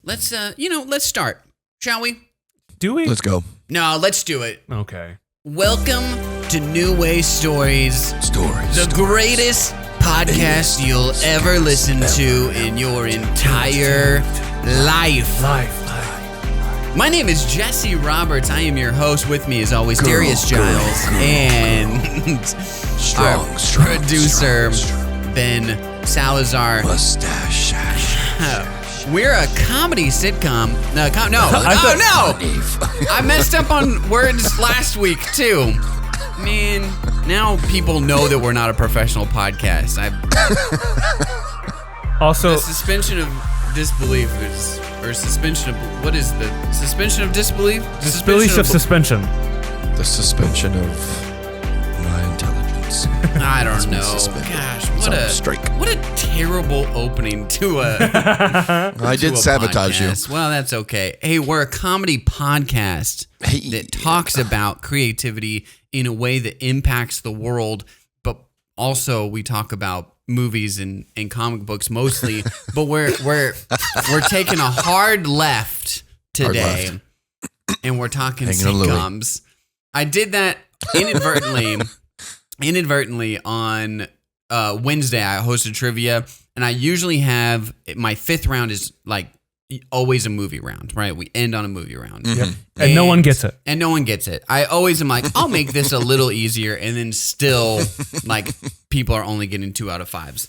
let's start, shall we? Do we? Let's go. No, let's do it. Okay. Welcome to NewWayStories, the greatest podcast you'll ever listen to in your entire life. My name is Jesse Roberts. I am your host. With me, as always, Darius Giles and our producer, Ben Salazar. Mustache. We're a comedy sitcom. No. I messed up on words last week, too. Man, now people know that we're not a professional podcast. Also, the suspension of disbelief is... Or suspension of... What is the... Suspension of disbelief? Disbelief of suspension. The suspension of my intelligence. I don't know. Gosh, what a terrible opening to a... I did sabotage podcast. You. Well, that's okay. Hey, we're a comedy podcast that talks about creativity in a way that impacts the world, but also we talk about movies and comic books mostly, but we're taking a hard left today, and we're talking sitcoms. I did that inadvertently on Wednesday. I hosted trivia, and I usually have my fifth round is like always a movie round, right? We end on a movie round. Mm-hmm. Yep. And no one gets it. And no one gets it. I always am like, I'll make this a little easier, and then still, like, people are only getting 2 out of 5s.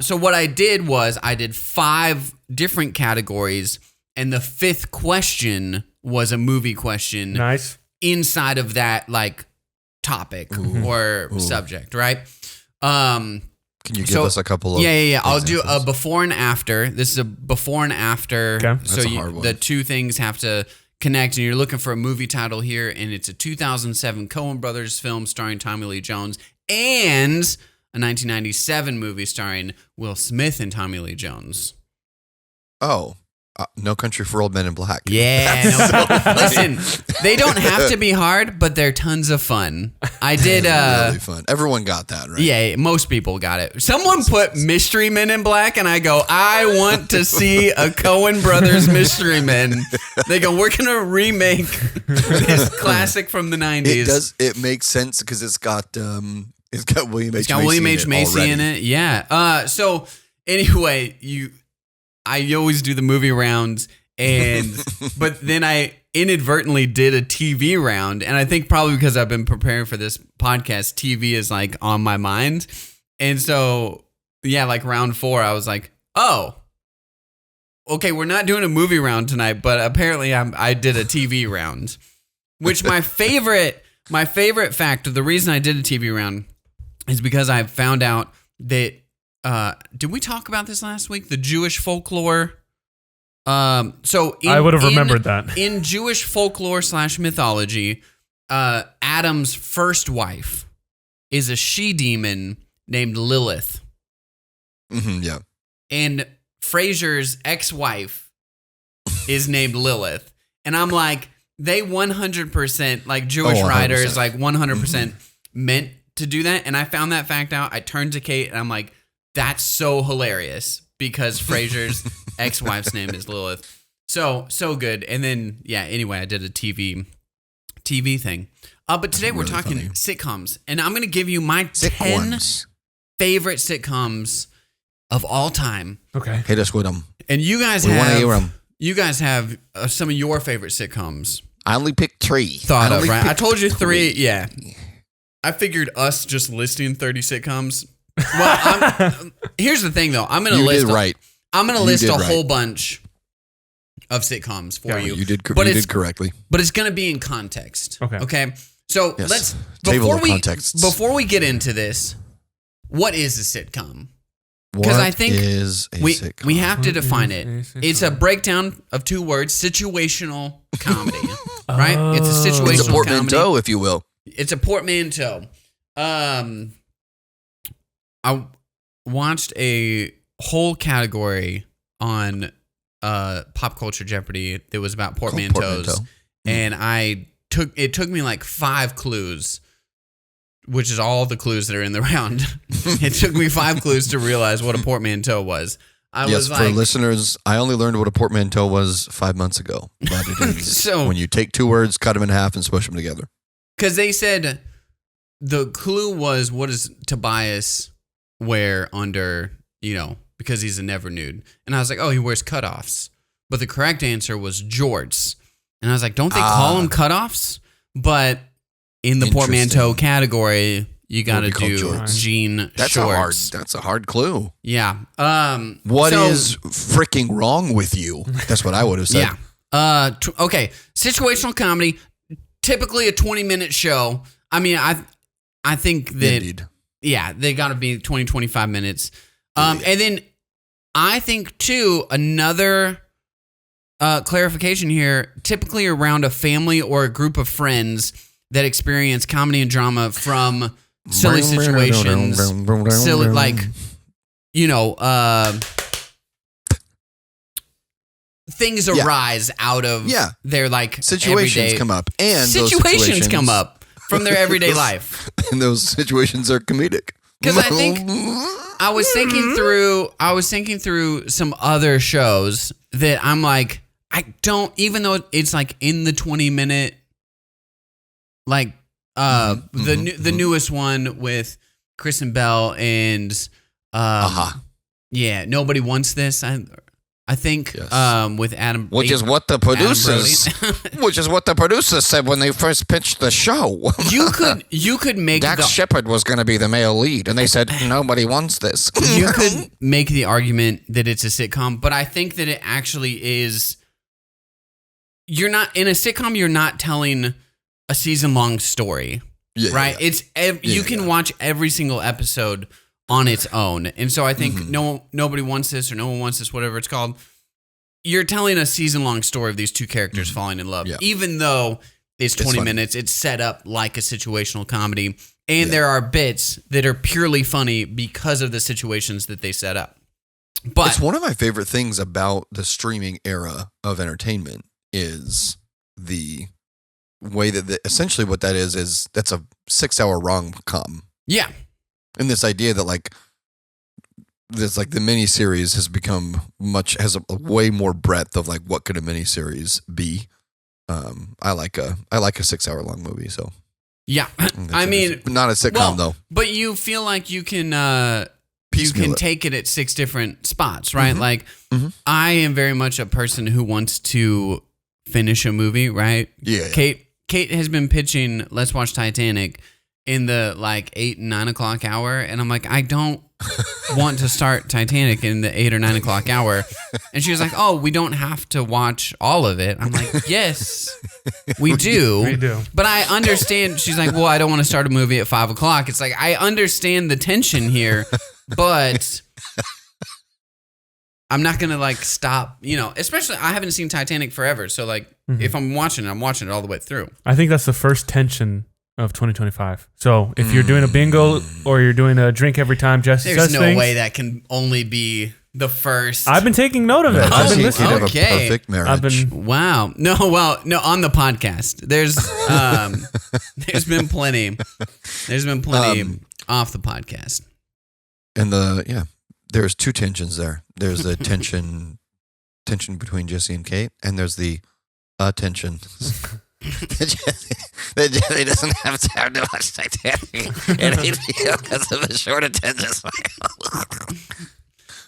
So what I did was I did 5 different categories, and the 5th question was a movie question. Nice. Inside of that, like, topic or subject, right? Can you give us a couple of... Yeah. I'll do a before and after. This is a before and after. Okay. So the two things have to connect, and you're looking for a movie title here, and it's a 2007 Coen Brothers film starring Tommy Lee Jones and a 1997 movie starring Will Smith and Tommy Lee Jones. Oh. No Country for Old Men in Black. Yeah. Listen, they don't have to be hard, but they're tons of fun. I did... really fun. Everyone got that, right? Yeah, most people got it. Someone put Mystery Men in Black, and I go, I want to see a Coen Brothers Mystery Men. They go, we're going to remake this classic from the 90s. It makes sense because it's got William H. Macy in it. Yeah. So anyway, I always do the movie rounds, but then I inadvertently did a TV round, and I think probably because I've been preparing for this podcast, TV is like on my mind, and so yeah, like round 4, I was like, oh, okay, we're not doing a movie round tonight, but apparently I did a TV round, which my favorite fact of the reason I did a TV round is because I found out that. Did we talk about this last week? The Jewish folklore. I would have remembered that. In Jewish folklore / mythology, Adam's first wife is a she-demon named Lilith. Mm-hmm, yeah. And Frasier's ex-wife is named Lilith. And I'm like, they 100%, like Jewish writers, like 100% meant to do that. And I found that fact out. I turned to Kate and I'm like, that's so hilarious because Frasier's ex-wife's name is Lilith. So good. And then, yeah, anyway, I did a TV thing. But today we're talking sitcoms. And I'm going to give you my 10 favorite sitcoms of all time. Okay. Hit us with them. And you guys have some of your favorite sitcoms. I only picked 3. Thought of, right? I told you 3. Yeah. I figured us just listing 30 sitcoms. Well, here's the thing, though. I'm going to list. I'm going to list a whole bunch of sitcoms for you. You did correctly. But it's going to be in context. Okay. So let's before we get into this, what is a sitcom? Because I think we have to define it. It's a breakdown of 2 words: situational comedy. Right? It's a situational It's a portmanteau, comedy, if you will. It's a portmanteau. I watched a whole category on Pop Culture Jeopardy that was about portmanteaus, and it took me like 5 clues, which is all the clues that are in the round. It took me 5 clues to realize what a portmanteau was. Yes, for listeners, I only learned what a portmanteau was 5 months ago. But it is when you take two words, cut them in half, and smush them together. Because they said the clue was, what does Tobias wear under, because he's a never nude. And I was like, oh, he wears cutoffs. But the correct answer was jorts. And I was like, don't they call them cutoffs? But in the portmanteau category, you got to do jean shorts. That's a hard clue. Yeah. What is freaking wrong with you? That's what I would have said. Yeah. Okay. Situational comedy, typically a 20-minute show. I mean, I think that, Indeed. Yeah, they got to be 20, 25 minutes. And then I think, too, another clarification here, typically around a family or a group of friends that experience comedy and drama from silly situations, silly, things arise out of their situations everyday, come up, and situations come up from their everyday life, and those situations are comedic. Because I think I was thinking through some other shows that I'm like, I don't, even though it's like in the 20-minute, the newest one with Kristen Bell and Nobody Wants This. I think with Adam, which is what the producers said when they first pitched the show. you could make Dax Shepard was going to be the male lead, and they said nobody wants this. You could make the argument that it's a sitcom, but I think that it actually is. You're not in a sitcom. You're not telling a season-long story, right? Yeah. You can watch every single episode on its own, and so I think nobody wants this or no one wants this, whatever it's called. You're telling a season-long story of these two characters falling in love, even though it's 20 minutes. It's set up like a situational comedy, and there are bits that are purely funny because of the situations that they set up. But it's one of my favorite things about the streaming era of entertainment is the way that essentially what that is that's a 6-hour rom-com. Yeah. And this idea that the miniseries has become has a way more breadth of what could a miniseries be. I like a 6-hour long movie, so yeah. I mean, not a sitcom though. But you feel like you can take it at 6 different spots, right? I am very much a person who wants to finish a movie, right? Yeah. Kate has been pitching Let's Watch Titanic in the 8 and 9 o'clock hour, and I'm like, I don't want to start Titanic in the 8 or 9 o'clock hour. And she was like, oh, we don't have to watch all of it. I'm like, yes, we do. We do. But I understand. She's like, well, I don't want to start a movie at 5 o'clock. It's like, I understand the tension here, but I'm not going to stop, especially I haven't seen Titanic forever. So if I'm watching it all the way through. I think that's the first tension of 2025. So if you're doing a bingo or you're doing a drink every time Jesse says things. There's no way that can only be the first. I've been taking note of it. I've been listening. Okay. Perfect marriage. Wow. No, on the podcast. There's been plenty. There's been plenty off the podcast. And there's two tensions there. There's the tension between Jesse and Kate, and there's the attention. That Jesse doesn't have time to watch Titanic and HBO because of a short attention span.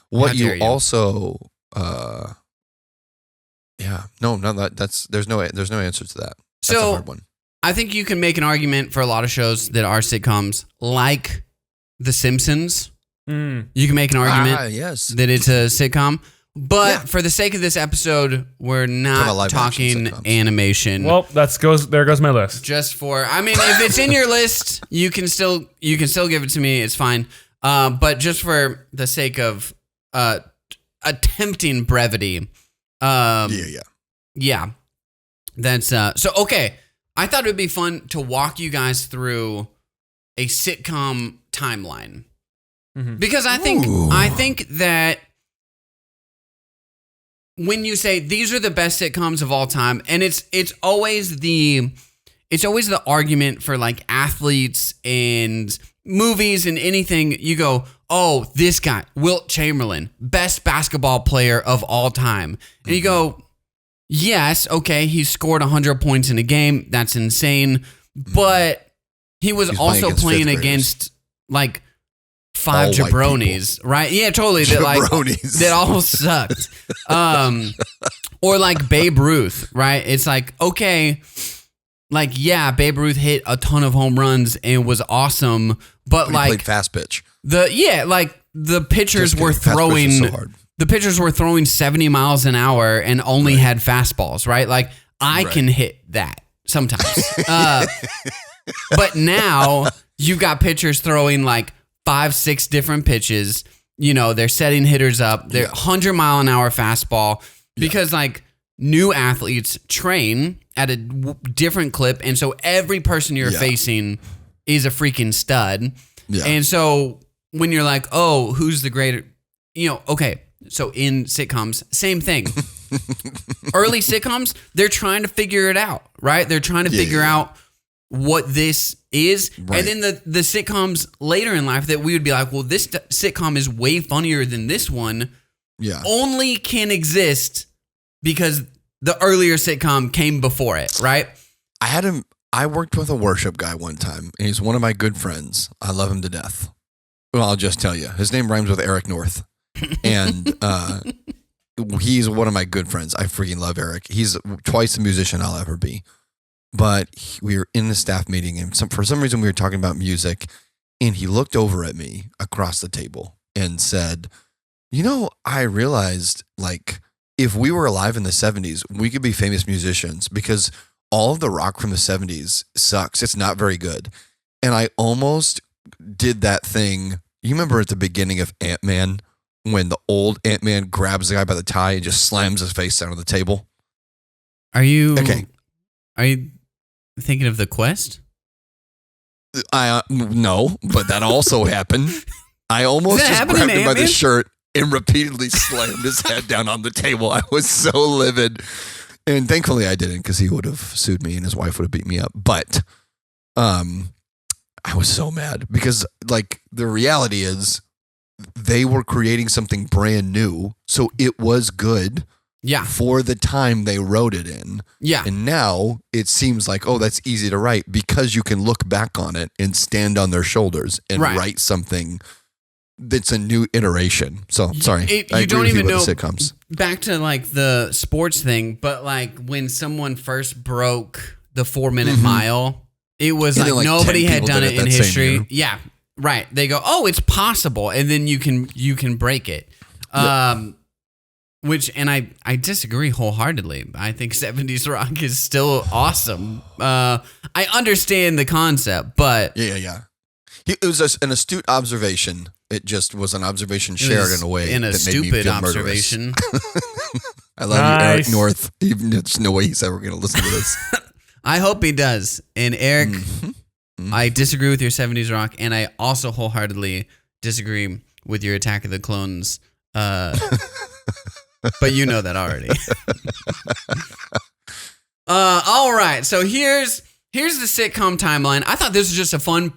What you also, there's no answer to that. That's a hard one. I think you can make an argument for a lot of shows that are sitcoms, like The Simpsons. You can make an argument that it's a sitcom. But for the sake of this episode, we're not talking animation. Well, there goes my list. Just for, if it's in your list, you can still give it to me. It's fine. But just for the sake of attempting brevity, yeah. That's so okay. I thought it would be fun to walk you guys through a sitcom timeline because I think that. When you say these are the best sitcoms of all time, and it's always the argument for athletes and movies and anything, you go, oh, this guy, Wilt Chamberlain, best basketball player of all time. And you go, yes, okay, he scored 100 points in a game. That's insane. But he was also playing against like 5 all jabronis, right? Yeah, totally. That all sucked. Or like Babe Ruth, right? It's like, okay, like, yeah, Babe Ruth hit a ton of home runs and was awesome, but He like played fast pitch. the pitchers were Fast pitch throwing is so hard. the pitchers were throwing 70 miles an hour and only had fastballs, right? Like I can hit that sometimes. But now you've got pitchers throwing like 5-6 different pitches. You know, they're setting hitters up. They're 100-mile-an-hour fastball because like new athletes train at a different clip. And so every person you're facing is a freaking stud. Yeah. And so when you're like, oh, who's the greater, okay. So in sitcoms, same thing. Early sitcoms, they're trying to figure it out, right? They're trying to figure out what this is. Right. And then the sitcoms later in life that we would be like, well, this sitcom is way funnier than this one. Yeah. Only can exist because the earlier sitcom came before it, right? I worked with a worship guy one time, and he's one of my good friends. I love him to death. Well, I'll just tell you. His name rhymes with Eric North. And he's one of my good friends. I freaking love Eric. He's twice the musician I'll ever be. But we were in the staff meeting, and for some reason we were talking about music, and he looked over at me across the table and said, I realized, like, if we were alive in the 70s, we could be famous musicians because all of the rock from the 70s sucks. It's not very good. And I almost did that thing. You remember at the beginning of Ant-Man when the old Ant-Man grabs the guy by the tie and just slams his face down on the table? Are you thinking of The Quest? No, but that also happened. I almost just grabbed him by the shirt and repeatedly slammed his head down on the table. I was so livid. And thankfully I didn't, because he would have sued me and his wife would have beat me up. But I was so mad because, like, the reality is they were creating something brand new. So it was good for the time they wrote it in. Yeah. And now it seems like, oh, that's easy to write because you can look back on it and stand on their shoulders and write something that's a new iteration. So sorry. I don't even know sitcoms. Back to like the sports thing, but like when someone first broke the 4-minute mile, it was like nobody had done it in history. Yeah. Right. They go, oh, it's possible. And then you can break it. Which, and I disagree wholeheartedly. I think 70s rock is still awesome. I understand the concept, but yeah. It was an astute observation. It just was an observation shared in a way in a that stupid made me feel observation. I love you, Eric North. Even there's no way he's ever going to listen to this. I hope he does. And Eric, I disagree with your 70s rock, and I also wholeheartedly disagree with your Attack of the Clones. But you know that already. All right, so here's the sitcom timeline. I thought this was just a fun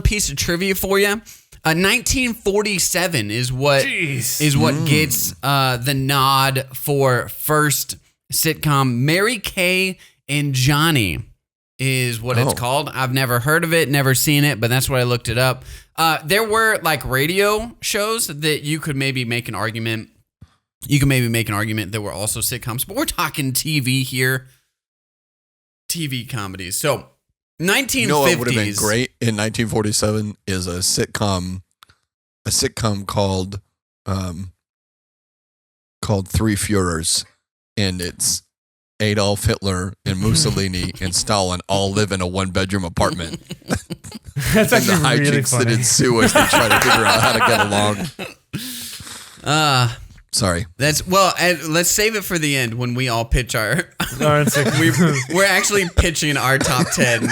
piece of trivia for you. 1947 is what gets the nod for first sitcom. Mary Kay and Johnny is what it's called. I've never heard of it, never seen it, but that's what I looked it up. There were like radio shows that you could maybe make an argument. You can maybe make an argument that were also sitcoms, but we're talking TV here. TV comedies. So 1950s. You know what would have been great in 1947 is a sitcom called Three Führers, and it's Adolf Hitler and Mussolini and Stalin all live in a 1-bedroom apartment. That's actually and the hijinks really funny. that ensue as they try to figure out how to get along. Sorry. Let's save it for the end when we all pitch our we're actually pitching our top 10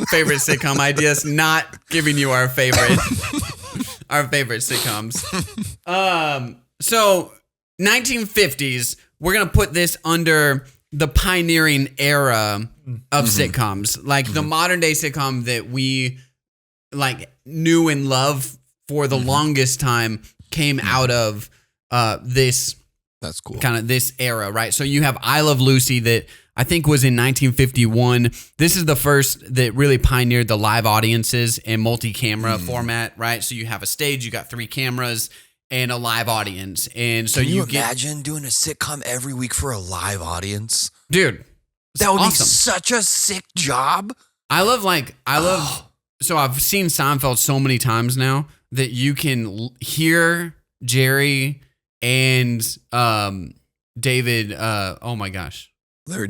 favorite sitcom ideas, not giving you our favorite sitcoms. So 1950s, we're going to put this under the pioneering era of sitcoms, like the modern day sitcom that we like knew and love for the longest time came out of this That's cool. kind of this era, right? So you have I Love Lucy that I think was in 1951. This is the first that really pioneered the live audiences and multi-camera format, right? So you have a stage, you got 3 cameras and a live audience. And so Can you get, imagine doing a sitcom every week for a live audience? dude, That would awesome. be such a sick job. So I've seen Seinfeld so many times now that you can hear Jerry and David, oh my gosh. Larry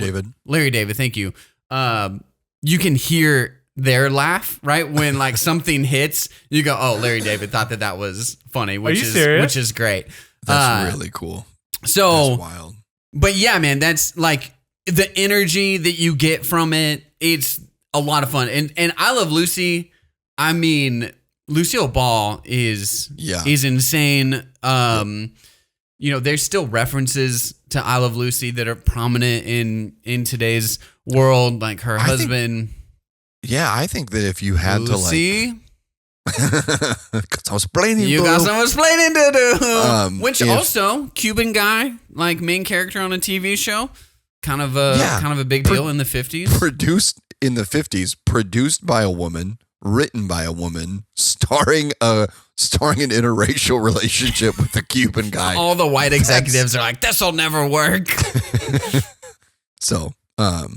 David, Thank you. You can hear their laugh, right? When like something hits, you go, "Oh, Larry David thought that was funny," which is great. That's really cool. So That's wild. But yeah, man, that's like the energy that you get from it. It's a lot of fun. And I Love Lucy. I mean, Lucille Ball is insane. You know, there's still references to I Love Lucy that are prominent in today's world, like her husband. I think that if you had Lucy, to because I was playing you got some explaining to do. Which if- also Cuban guy, like main character on a TV show, kind of a big deal in the 50s. produced in the 50s, produced by a woman, written by a woman, starring an interracial relationship with a Cuban guy. All the white executives are like, "This'll never work." So,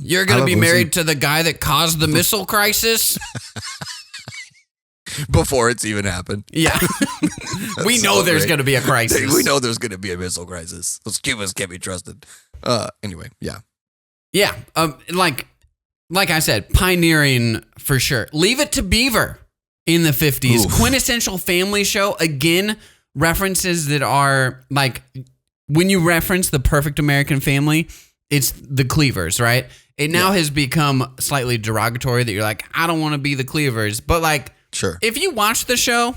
You're going to be married to the guy that caused the missile crisis? before it's even happened. Yeah. We know so there's great. going to be a crisis. We know there's going to be a missile crisis. Those Cubans can't be trusted. Anyway, yeah. Yeah. Like I said, pioneering for sure. Leave It to Beaver in the 50s. Oof. Quintessential family show. Again, references that are like, when you reference The Perfect American Family, it's the Cleavers, right? It now has become slightly derogatory that you're like, I don't want to be the Cleavers. But like, Sure. if you watch the show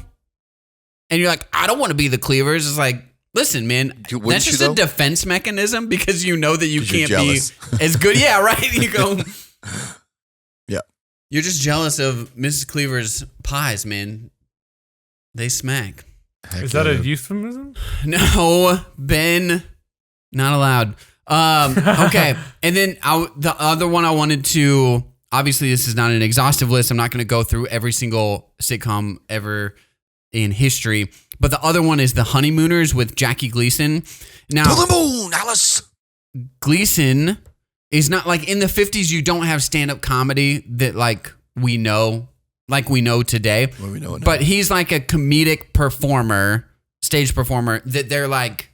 and you're like, I don't want to be the Cleavers, it's like, listen, man, Wouldn't that's just you, a though? defense mechanism because you know that you 'Cause you're can't be jealous. as good. Yeah, right. You go, Yeah. you're just jealous of Mrs. Cleaver's pies, man. They smack. Heck Is that yeah. a euphemism? No, Ben, not allowed. Okay. And then the other one I wanted to, obviously this is not an exhaustive list. I'm not going to go through every single sitcom ever in history, but the other one is The Honeymooners with Jackie Gleason. Now, To the moon, Alice. Gleason is not like in the 50s, you don't have stand-up comedy that like we know today. What do we know now? But he's like a comedic performer, stage performer that they're like,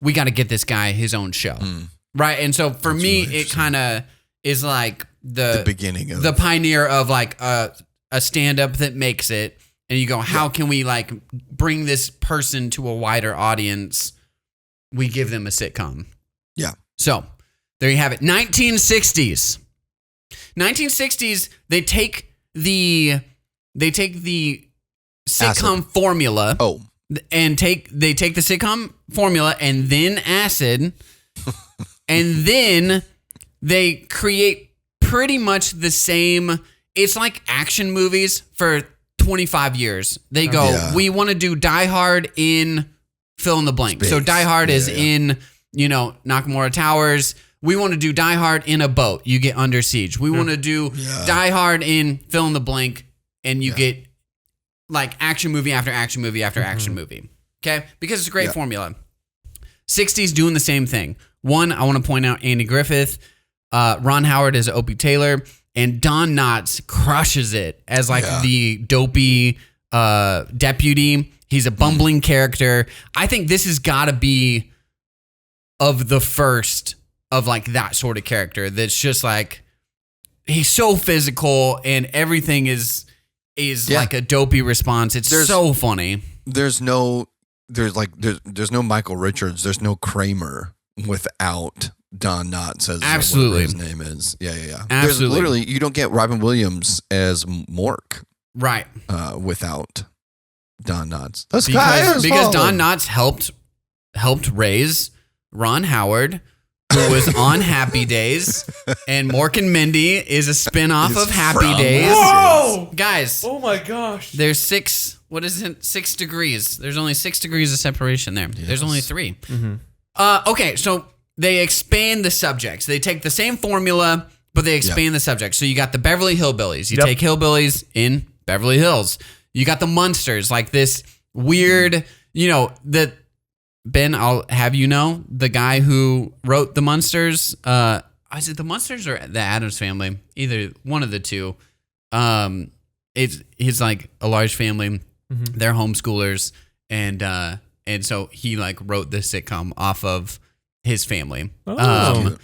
we got to get this guy his own show. Right. And so for That's me, really it kind of is like the beginning of the pioneer of like a stand-up that makes it. And you go, how can we like bring this person to a wider audience? We give them a sitcom. Yeah. So there you have it. 1960s. 1960s, they take the sitcom Acid. formula Oh. and they take the sitcom formula and then acid and then they create pretty much the same. It's like action movies for 25 years. They go, Yeah. we want to do Die Hard in fill in the blank. Space. So Die Hard is Yeah. in, Nakamura Towers. We want to do Die Hard in a boat. You get Under Siege. We want to do Die Hard in fill in the blank, and you get like action movie after action movie after action movie. Okay? Because it's a great formula. 60s doing the same thing. One, I want to point out Andy Griffith, Ron Howard as Opie Taylor, and Don Knotts crushes it as like the dopey deputy. He's a bumbling character. I think this has got to be of the first of like that sort of character that's just like, he's so physical and everything is like a dopey response. It's so funny. There's no Michael Richards. There's no Kramer without Don Knotts as Absolutely. whatever his name is. Yeah. There's Absolutely. literally, you don't get Robin Williams as Mork Right. without Don Knotts. Because Don Knotts helped raise Ron Howard, who was on Happy Days, and Mork and Mindy is a spinoff of Happy Days. Whoa! Guys, Oh my gosh. there's 6 what is it? 6 degrees. There's only 6 degrees of separation there. Yes. There's only 3. Mm-hmm. Okay, so they expand the subjects. They take the same formula, but they expand the subjects. So you got the Beverly Hillbillies. You take hillbillies in Beverly Hills. You got the Munsters, like this weird, Ben, I'll have you know, the guy who wrote the Munsters, is it the Munsters or the Addams Family? Either one of the two. It's like a large family. Mm-hmm. They're homeschoolers, and so he like wrote the sitcom off of his family. Oh.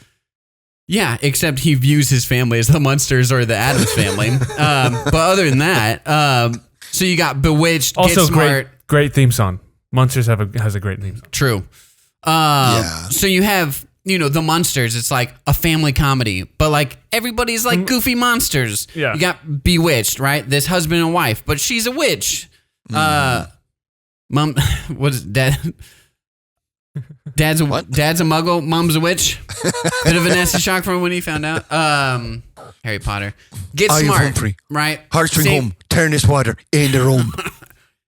Yeah, except he views his family as the Munsters or the Addams Family. But other than that, so you got Bewitched, also Get Smart. Great theme song. Munsters has a great theme song. True. So you have, the Munsters. It's like a family comedy, but like everybody's like goofy monsters. Yeah. You got Bewitched, right? This husband and wife, but she's a witch. Mom, what is dad? Dad's a muggle. Mom's a witch. Bit of a nasty shock from when he found out. Harry Potter. Get Smart, Humphrey? Right? Heartstring home. Turn this water in the room.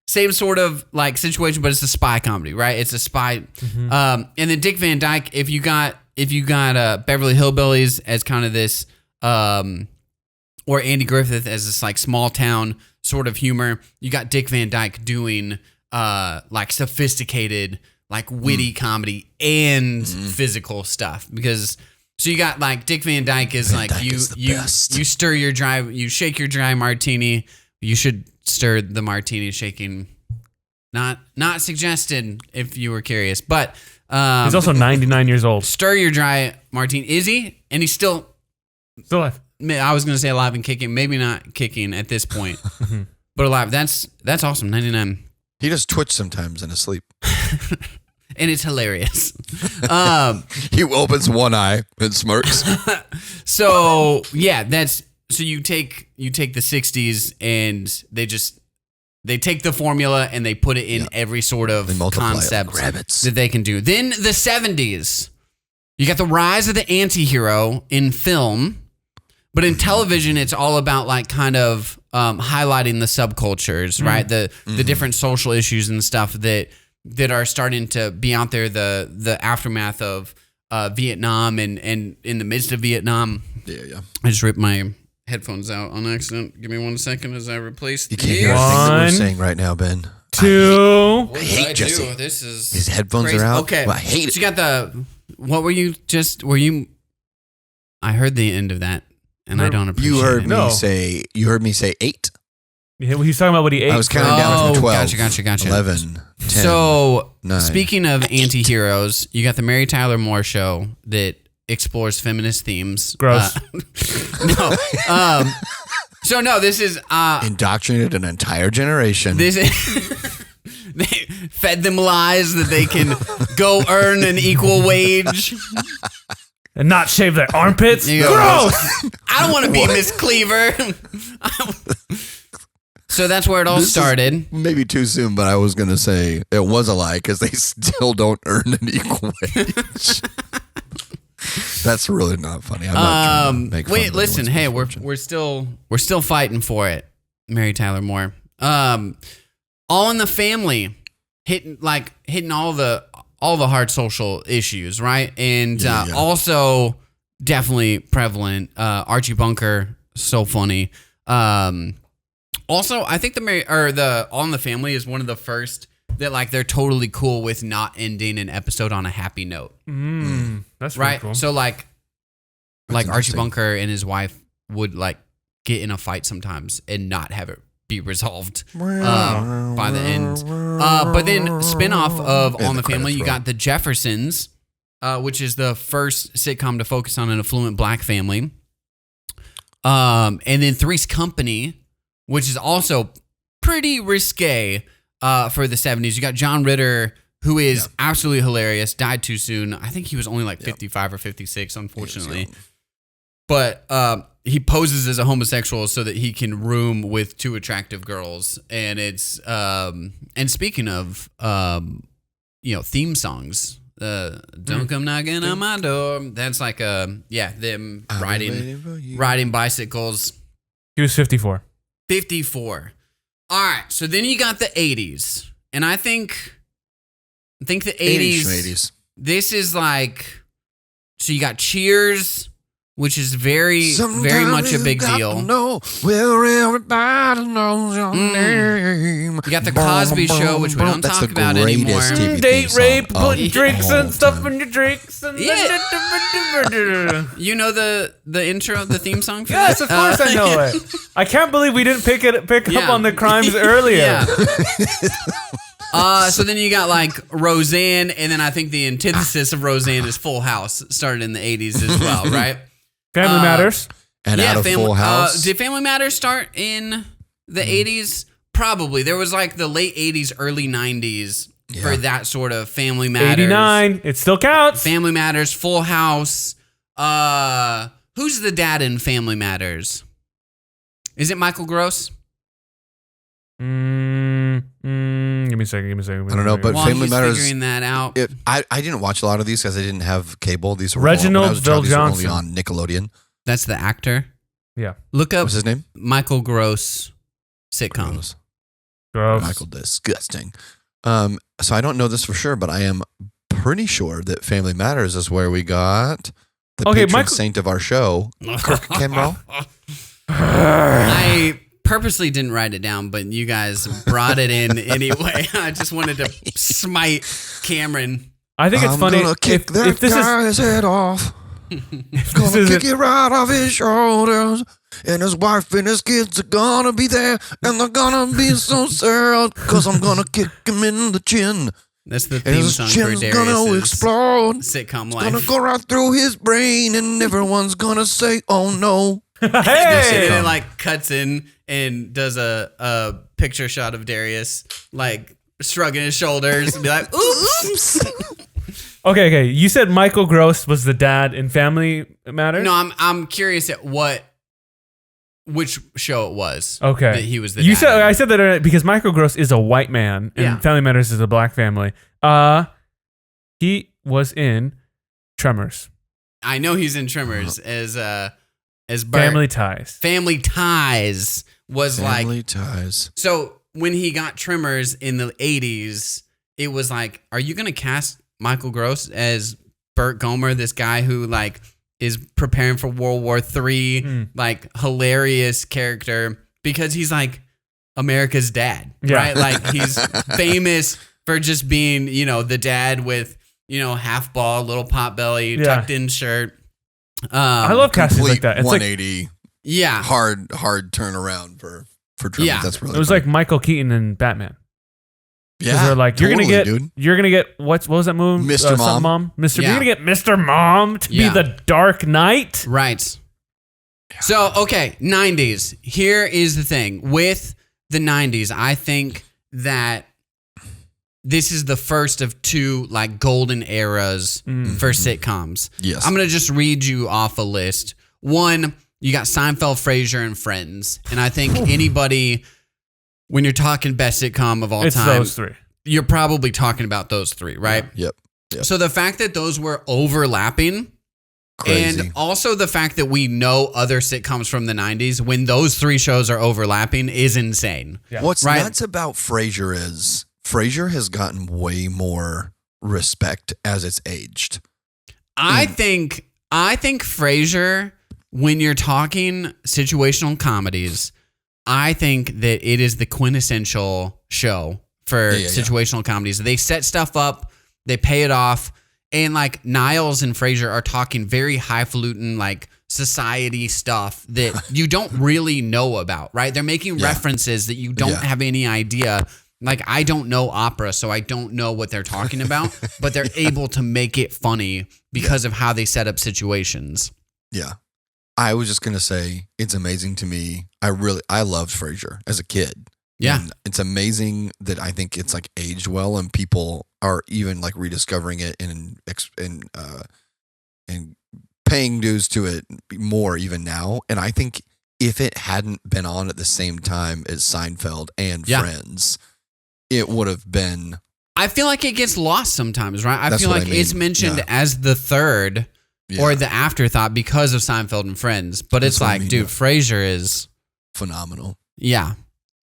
Same sort of like situation, but it's a spy comedy, right? It's a spy. Mm-hmm. And then Dick Van Dyke. If you got Beverly Hillbillies as kind of this, or Andy Griffith as this like small town sort of humor, you got Dick Van Dyke doing like sophisticated, like witty comedy and physical stuff. Because so you got like Dick Van Dyke is like you stir your dry, you shake your dry martini. You should stir the martini shaking. Not suggested if you were curious, but he's also 99 years old. Stir your dry martini. Is he? And he's still alive. I was gonna say alive and kicking. Maybe not kicking at this point, but alive. That's awesome. 99. He does Twitch sometimes in his sleep. And it's hilarious. He opens one eye and smirks. So yeah, so you take the 60s and they take the formula and they put it in every sort of concept that they can do. Then the 70s, you got the rise of the anti-hero in film, but in television, it's all about like kind of highlighting the subcultures, right? The different social issues and stuff that are starting to be out there, the aftermath of Vietnam and in the midst of Vietnam. Yeah. I just ripped my headphones out on accident. Give me 1 second as I replace You can't hear anything that we're saying right now, Ben. 2. I hate Jesse. This is His headphones crazy. are out. Okay. Well, I hate it. So you got I heard the end of that and I don't appreciate it. You heard me say 8? Yeah, well, he's talking about what he ate. I was counting down from 12. Gotcha. 11, 10, So 9. Speaking of anti-heroes, you got the Mary Tyler Moore Show that explores feminist themes. Gross. No. This is Indoctrinated an entire generation. This is they fed them lies that they can go earn an equal wage and not shave their armpits. Gross. I don't want to be Miss Cleaver. So that's where it all started. Maybe too soon, but I was going to say it was a lie because they still don't earn an equal wage. That's really not funny. I'm not trying to make fun of listen. Hey, we're still fighting for it. Mary Tyler Moore. All in the Family, hitting all the hard social issues, right? And also definitely prevalent. Archie Bunker, so funny. Also, I think the All in the Family is one of the first that like they're totally cool with not ending an episode on a happy note. That's right. Cool. So like Archie Bunker and his wife would like get in a fight sometimes and not have it be resolved by the end. But then spinoff of All in the Family, you got The Jeffersons, which is the first sitcom to focus on an affluent black family. And then Three's Company, which is also pretty risque for the 70s. You got John Ritter, who is absolutely hilarious, died too soon. I think he was only like 55 or 56, unfortunately. But he poses as a homosexual so that he can room with 2 attractive girls. And it's and speaking of theme songs, don't come knocking on my door. That's like them riding bicycles. He was 54. 54. All right, so then you got the 80s. And I think the 80s, 80s. this is like, so you got Cheers, which is very much a big deal. Know where everybody knows your name. You got the Cosby Show, which we don't That's talk the about anymore. greatest TV Date theme rape, song putting of drinks all and stuff time. in your drinks. And You know the intro, the theme song for Yes, that? of course I know it. I can't believe we didn't pick up on the crimes earlier. So then you got like Roseanne, and then I think the antithesis of Roseanne is Full House, started in the 80s as well, right? Family Matters. And out of Full House. Did Family Matters start in the 80s? Probably. There was like the late 80s, early 90s for that sort of Family Matters. 89. It still counts. Family Matters, Full House. Who's the dad in Family Matters? Is it Michael Gross? Give me a second. I don't know, but While Family he's Matters. figuring that out. I didn't watch a lot of these because I didn't have cable. These were Reginald when I was a child, these were Johnson. only on Nickelodeon. That's the actor. Yeah. Look up What's his name? Michael Gross sitcom. Gross. Michael Disgusting. So I don't know this for sure, but I am pretty sure that Family Matters is where we got the patron saint of our show, Kirk Campbell. I purposely didn't write it down, but you guys brought it in anyway. I just wanted to smite Cameron. I think it's funny. Gonna kick if this guy's head off. Gonna kick it right off his shoulders. And his wife and his kids are gonna be there. And they're gonna be so sad. Cause I'm gonna kick him in the chin. That's the And theme his song for chin's gonna Darius's explode. sitcom Gonna life. go right through his brain. And everyone's gonna say, oh no. And hey, it like cuts in and does a picture shot of Darius like shrugging his shoulders and be like, oops. okay. You said Michael Gross was the dad in Family Matters. No, I'm curious at which show it was. Okay. That he was the You dad said in. I said that because Michael Gross is a white man and Yeah. Family Matters is a black family. He was in Tremors. I know he's in Tremors as Bert. Family Ties. Family Ties was Family Ties. so when he got Tremors in the 80s, it was like, are you going to cast Michael Gross as Bert Gomer, this guy who like is preparing for World War III, like hilarious character because he's like America's dad, right? Like he's famous for just being, the dad with, half ball, little pot belly, tucked in shirt. I love castings like that. It's like 180. Yeah. Hard turnaround for Tremors. Yeah. That's really it was funny. like Michael Keaton and Batman. Yeah, They're like, you're dude. gonna get what was that movie? Mr. Mom. Mr. Yeah. You're gonna get Mr. Mom to be the Dark Knight. Right. So, okay, 90s. Here is the thing. With the 90s, I think that this is the first of two like golden eras for sitcoms. Yes. I'm going to just read you off a list. One, you got Seinfeld, Frasier, and Friends. And I think anybody, when you're talking best sitcom of all It's time, those three. you're probably talking about those three, right? Yep. So the fact that those were overlapping, Crazy. and also the fact that we know other sitcoms from the 90s when those three shows are overlapping is insane. Yeah. What's Right. nuts about Frasier is Frasier has gotten way more respect as it's aged. I think Frasier, when you're talking situational comedies, I think that it is the quintessential show for situational comedies. They set stuff up, they pay it off, and like Niles and Frasier are talking very highfalutin like society stuff that you don't really know about, right? They're making references that you don't have any idea. Like, I don't know opera, so I don't know what they're talking about, but they're able to make it funny because of how they set up situations. Yeah. I was just going to say, it's amazing to me. I loved Frasier as a kid. Yeah. And it's amazing that I think it's like aged well and people are even like rediscovering it and paying dues to it more even now. And I think if it hadn't been on at the same time as Seinfeld and Friends, it would have been. I feel like it gets lost sometimes, right? I That's feel what like I mean. it's mentioned as the third or the afterthought because of Seinfeld and Friends. But That's it's what I like, mean, dude, Frasier is phenomenal. Yeah.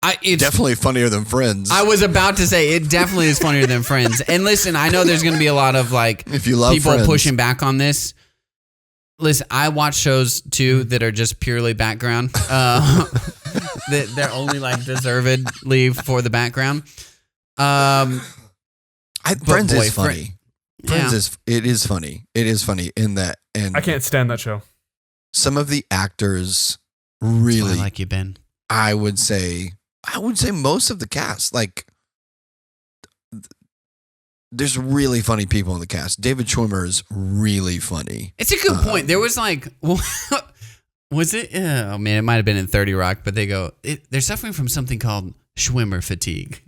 It's Definitely funnier than Friends. I was about to say it definitely is funnier than Friends. And listen, I know there's going to be a lot of like if you love people Friends. pushing back on this. Listen, I watch shows too that are just purely background. They're only like deservedly for the background. Friends boy, is funny. Friends is funny. It is funny in that, and I can't stand that show. some of the actors That's why really. I like you, Ben. I would say most of the cast, like, there's really funny people in the cast. David Schwimmer is really funny. It's a good point. There was like, was it? Oh man, it might have been in 30 Rock, but they go, they're suffering from something called Schwimmer fatigue.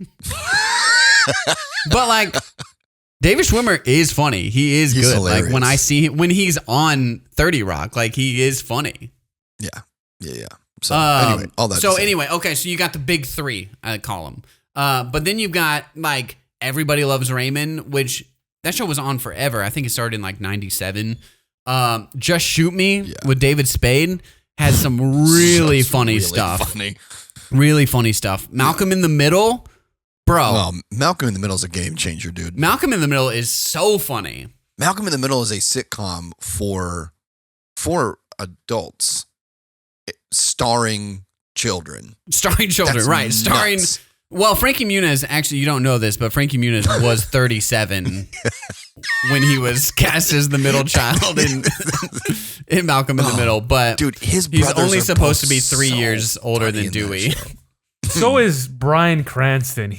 But like, David Schwimmer is funny. He is He's good. hilarious. Like when I see him, when he's on 30 Rock, like he is funny. Yeah. So anyway, all that. So to say. anyway, okay, so you got the big three, I call them. But then you've got like Everybody Loves Raymond, which that show was on forever. I think it started in like 97. Just Shoot Me with David Spade has some really funny stuff. Really funny stuff. Malcolm in the Middle, bro. Well, Malcolm in the Middle is a game changer, dude. Malcolm in the Middle is so funny. Malcolm in the Middle is a sitcom for adults, starring children. Starring children, That's right? Starring. nuts. Well, Frankie Muniz, actually, you don't know this, but Frankie Muniz was 37 when he was cast as the middle child in Malcolm in the Middle. But Dude, his he's brothers only are supposed to both be 3 so years older funny than in that Dewey. show. So is Bryan Cranston.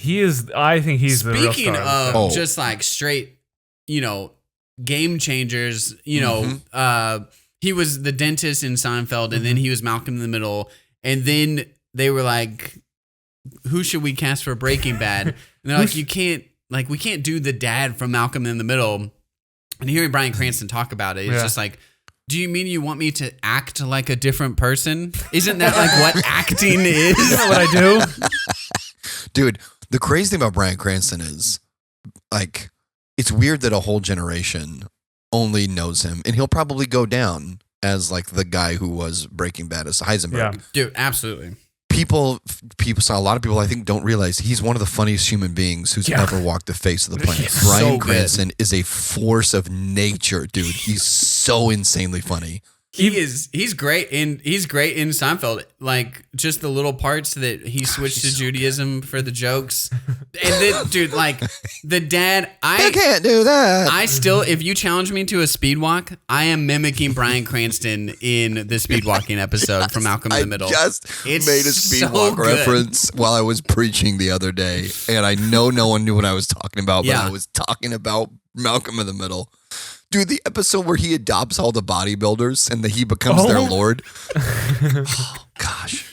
I think he's the real Speaking star. of just like straight, game changers, he was the dentist in Seinfeld, and then he was Malcolm in the Middle, and then they were like, who should we cast for Breaking Bad? And they're like, we can't do the dad from Malcolm in the Middle. And hearing Bryan Cranston talk about it, it's just like, do you mean you want me to act like a different person? Isn't that like what acting is? Isn't that what I do? Dude, the crazy thing about Bryan Cranston is, like, it's weird that a whole generation only knows him, and he'll probably go down as like the guy who was Breaking Bad as Heisenberg. Yeah. Dude, absolutely. People, a lot of people I think don't realize he's one of the funniest human beings who's ever walked the face of the planet. He's Bryan so good. Cranston is a force of nature, dude. He's so insanely funny. He's great in Seinfeld. Like just the little parts that he switched to Judaism for the jokes. And then, dude, like the dad, I can't do that. I still, if you challenge me to a speed walk, I am mimicking Bryan Cranston in the speed walking episode from Malcolm in the Middle. I just It's made a speed so walk good. reference while I was preaching the other day, and I know no one knew what I was talking about, but Yeah. I was talking about Malcolm in the Middle. Dude, the episode where he adopts all the bodybuilders and that he becomes their lord. Oh, gosh.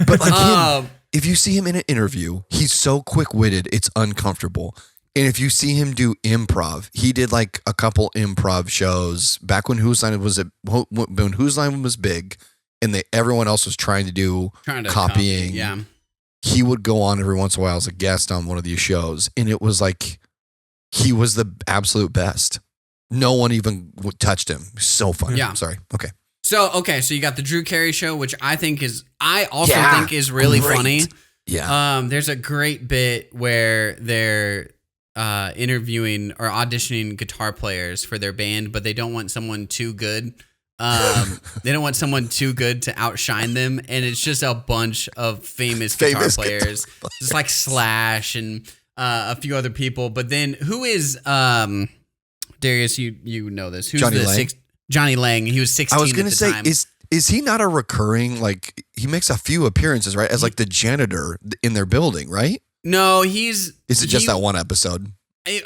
But like him, if you see him in an interview, he's so quick-witted, it's uncomfortable. And if you see him do improv, he did like a couple improv shows back when Whose Line was big, and everyone else was trying to do copying. Yeah. He would go on every once in a while as a guest on one of these shows, and it was like he was the absolute best. No one even touched him. So funny. Yeah. Sorry. Okay. So you got the Drew Carey show, which I think is really great. funny. Yeah. There's a great bit where they're interviewing or auditioning guitar players for their band, but they don't want someone too good. They don't want someone too good to outshine them, and it's just a bunch of famous guitar players, just like Slash and a few other people. But then who is Darius? You know this? Who's Johnny Lang. Johnny Lang. He was 16. I was gonna at the say, time. is he not a recurring, like, he makes a few appearances, right? As like the janitor in their building, right? No, Is it just that one episode?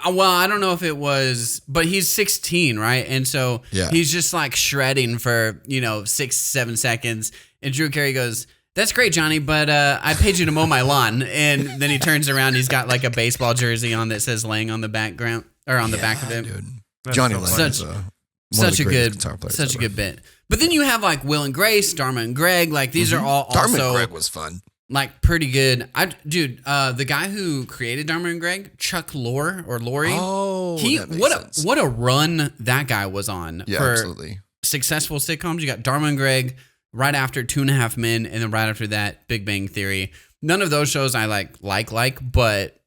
Well, I don't know if it was, but he's 16, right? And so he's just like shredding for 6-7 seconds. And Drew Carey goes, "That's great, Johnny, but I paid you to mow my lawn." And then he turns around, he's got like a baseball jersey on that says "Lang" on the background or on the back of it. Dude. That's Johnny so Lang funny. is Such a good guitar players such a ever. good bit. But then you have like Will and Grace, Dharma and Greg. Like these are all Dharma also and Greg was fun. like pretty good. The guy who created Dharma and Greg, Chuck Lorre or Laurie. Oh, that makes sense. what a run that guy was on Yeah, for absolutely. successful sitcoms. You got Dharma and Greg right after 2.5 Men, and then right after that, Big Bang Theory. none of those shows I but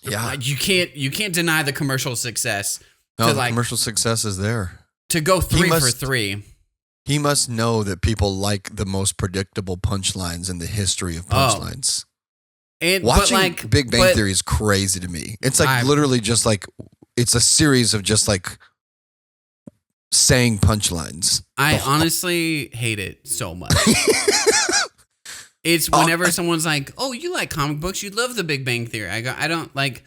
Yeah. you can't deny the commercial success. No, the commercial success is there. To go 3 for 3. He must know that people like the most predictable punchlines in the history of punchlines. And Watching Big Bang Theory is crazy to me. It's like literally just like it's a series of just like saying punchlines. I honestly hate it so much. It's whenever someone's like, "Oh, you like comic books? You love the Big Bang Theory." I don't like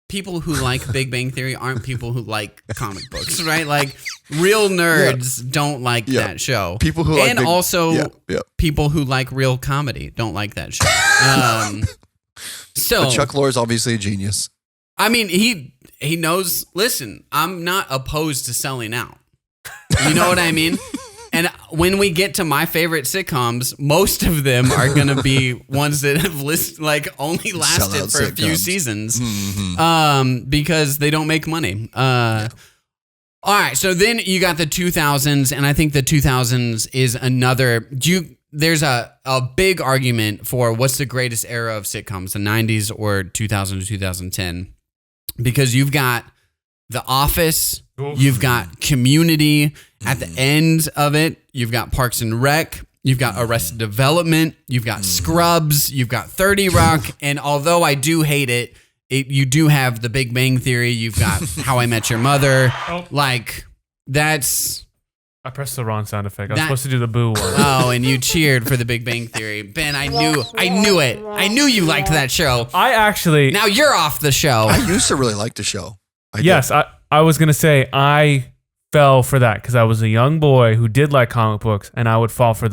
people who like Big Bang Theory aren't people who like comic books, right? Like real nerds don't like that show. People who people who like real comedy don't like that show. But Chuck Lorre is obviously a genius. I mean, he knows. Listen, I'm not opposed to selling out. You know what I mean? And when we get to my favorite sitcoms, most of them are going to be ones that have only lasted for a few seasons, because they don't make money. All right, so then you got the 2000s, and I think the 2000s is another. There's a big argument for what's the greatest era of sitcoms, the 90s or 2000 to 2010, because you've got The Office, you've got Community. At the end of it, you've got Parks and Rec, you've got Arrested Development, you've got Scrubs, you've got 30 Rock, and although I do hate it, you do have The Big Bang Theory, you've got How I Met Your Mother. That's... I pressed the wrong sound effect. I was supposed to do the boo one. Oh, and you cheered for The Big Bang Theory. Ben, I knew it. I knew you liked that show. Now you're off the show. I used to really like the show. I was going to say, I fell for that because I was a young boy who did like comic books, and I would fall for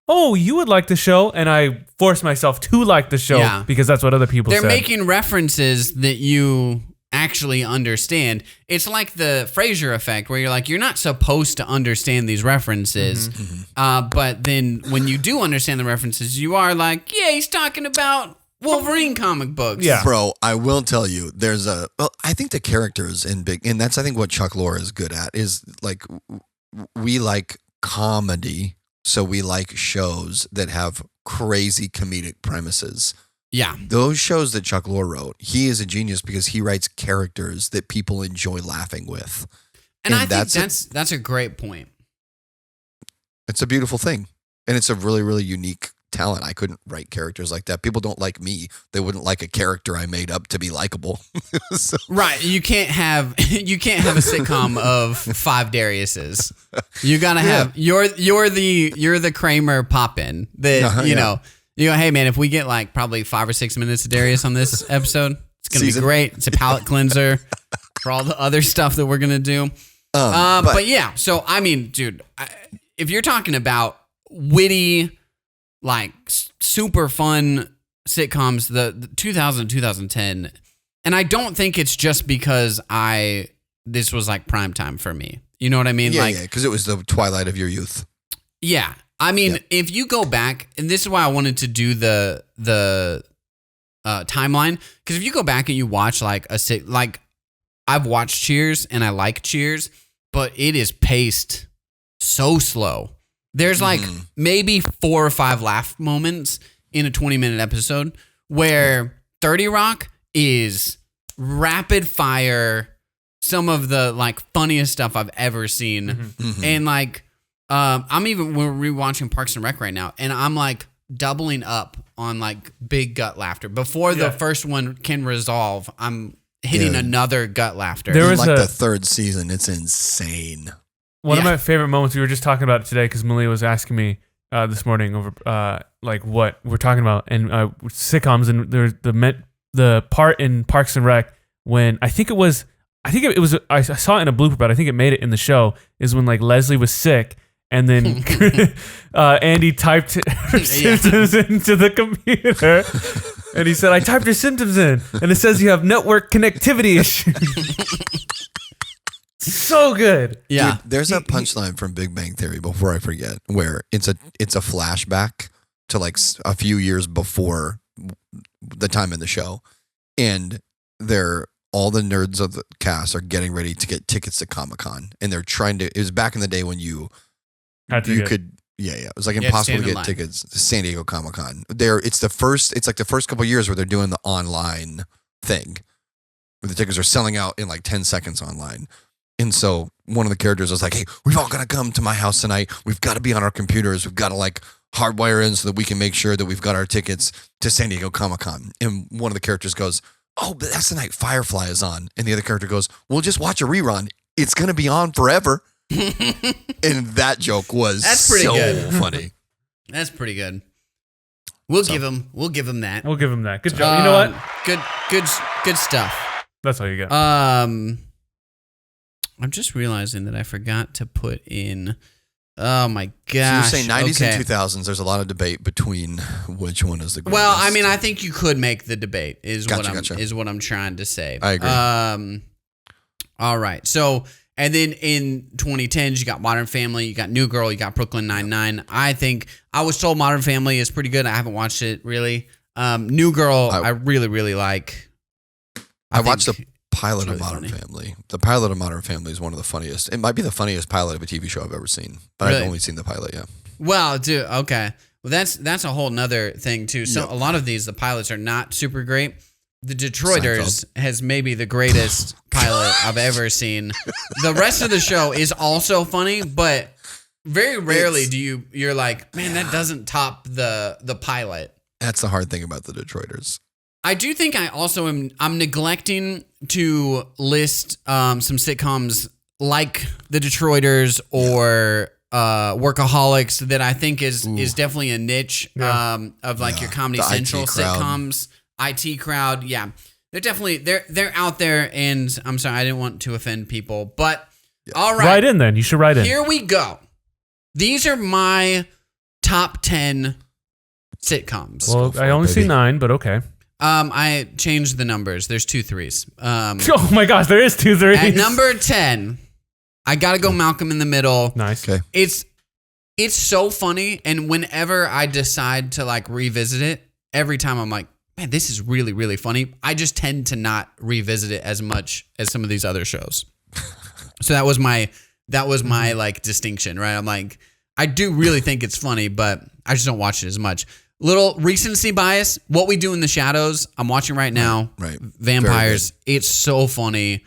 you would like the show, and I forced myself to like the show because that's what other people said. They're making references that you actually understand. It's like the Frasier effect where you're like, you're not supposed to understand these references, but then when you do understand the references, you are like, yeah, he's talking about Wolverine comic books. Yeah. Bro, I will tell you, I think the characters and that's I think what Chuck Lorre is good at is like, we like comedy, so we like shows that have crazy comedic premises. Yeah. Those shows that Chuck Lorre wrote, he is a genius because he writes characters that people enjoy laughing with. And I think that's a great point. It's a beautiful thing. And it's a really, really unique talent. I couldn't write characters like that. People don't like me. They wouldn't like a character I made up to be likable. So. Right. You can't have a sitcom of 5 Dariuses. You gotta have you're the Kramer pop-in that you know, hey man, if we get like probably 5 or 6 minutes of Darius on this episode, it's gonna be great. It's a palate cleanser for all the other stuff that we're gonna do. But yeah, so I mean, dude, if you're talking about witty, like super fun sitcoms, the 2000 2010, and I don't think it's just because this was like prime time for me. You know what I mean? Yeah, because it was the twilight of your youth. Yeah, I mean, if you go back, and this is why I wanted to do the timeline, because if you go back and you watch like I've watched Cheers and I like Cheers, but it is paced so slow. There's like maybe 4 or 5 laugh moments in a 20-minute episode where 30 Rock is rapid fire, some of the like funniest stuff I've ever seen. And like, we're rewatching Parks and Rec right now, and I'm like doubling up on like big gut laughter. Before the first one can resolve, I'm hitting another gut laughter. There was the 3rd season. It's insane. One of my favorite moments, we were just talking about it today because Malia was asking me this morning over like what we're talking about, and sitcoms, and there's the part in Parks and Rec when I saw it in a blooper, but I think it made it in the show, is when like Leslie was sick and then Andy typed her symptoms into the computer, and he said, I typed your symptoms in and it says you have network connectivity issues. So good. Yeah. Dude, there's a punchline from Big Bang Theory, before I forget, where it's a flashback to like a few years before the time in the show, and all the nerds of the cast are getting ready to get tickets to Comic-Con, and they're trying to. It was back in the day when you could Yeah. It was like You had to impossible stand to in get line. tickets to San Diego Comic-Con. It's like the first couple of years where they're doing the online thing, where the tickets are selling out in like 10 seconds online. And so one of the characters was like, hey, we've all got to come to my house tonight. We've got to be on our computers. We've got to like hardwire in so that we can make sure that we've got our tickets to San Diego Comic-Con. And one of the characters goes, oh, but that's the night Firefly is on. And the other character goes, we'll just watch a rerun. It's going to be on forever. And that joke was That's pretty so good. funny. That's pretty good. We'll give him that. We'll give him that. Good job. You know what? Good stuff. That's all you got. I'm just realizing that I forgot to put in. Oh my gosh! So you're saying 90s and 2000s? There's a lot of debate between which one is the greatest. Well, I mean, I think you could make the debate. Is Gotcha. what I'm trying to say. I agree. All right. So, and then in 2010s, you got Modern Family, you got New Girl, you got Brooklyn Nine-Nine. I think I was told Modern Family is pretty good. I haven't watched it really. New Girl, I really, really like. I watched the pilot really of Modern funny. Family. The pilot of Modern Family is one of the funniest. It might be the funniest pilot of a TV show I've ever seen, but Really? I've only seen the pilot. Yeah. Well, dude, okay. Well, that's a whole nother thing too. So Yep. a lot of the pilots are not super great. The Detroiters has maybe the greatest pilot I've ever seen. The rest of the show is also funny, but very rarely you're like, man, that doesn't top the pilot. That's the hard thing about the Detroiters. I do think I also I'm neglecting to list some sitcoms like The Detroiters or Workaholics that I think is definitely a niche of like your Comedy the Central IT crowd. sitcoms, IT crowd. Yeah, they're definitely they're out there, and I'm sorry I didn't want to offend people, but all right, Write in then. You should write in. here we go. These are my top 10 sitcoms. Well, I only see 9, but okay. I changed the numbers. There's 2 3s. Oh my gosh, there is 2 3s. At number 10, I gotta go Malcolm in the Middle. Nice. Okay. It's so funny, and whenever I decide to like revisit it, every time I'm like, man, this is really, really funny. I just tend to not revisit it as much as some of these other shows. So that was my like distinction, right? I'm like, I do really think it's funny, but I just don't watch it as much. Little recency bias. What We Do in the Shadows. I'm watching right now. Right. Vampires. It's so funny.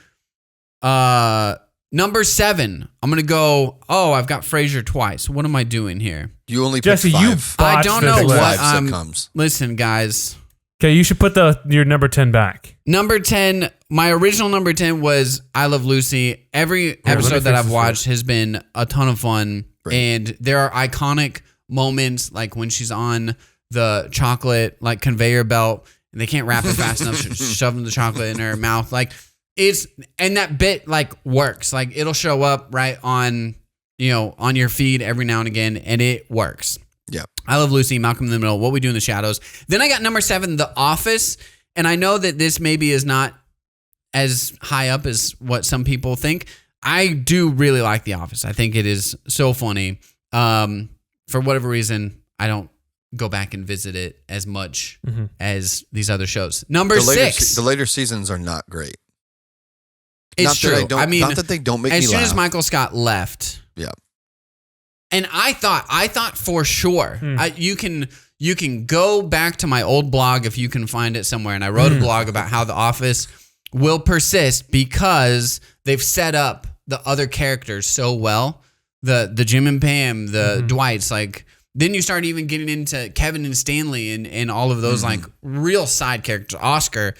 Number 7. I'm gonna go. Oh, I've got Frasier twice. What am I doing here? You only Jesse, picked you 5. I don't know this what list. 5 I'm. sitcoms. Listen, guys. Okay, you should put your number 10 back. Number 10. My original number 10 was I Love Lucy. Every let me episode that fix I've this watched has been a ton of fun, Right. and there are iconic moments like when she's on the chocolate like conveyor belt and they can't wrap it fast enough, shoving the chocolate in her mouth. Like and that bit like works. Like it'll show up right on on your feed every now and again, and it works. Yeah. I Love Lucy, Malcolm in the Middle, What We Do in the Shadows. Then I got number 7, The Office. And I know that this maybe is not as high up as what some people think. I do really like The Office. I think it is so funny. For whatever reason, I don't go back and visit it as much as these other shows. Number 6. The later seasons are not great. It's Not true. that I don't- I mean, not that they don't make as me soon as laugh. Michael Scott left, Yeah. and I thought for sure you can go back to my old blog if you can find it somewhere, and I wrote a blog about how The Office will persist because they've set up the other characters so well. The Jim and Pam, the Dwights, like then you start even getting into Kevin and Stanley and all of those like real side characters. Oscar,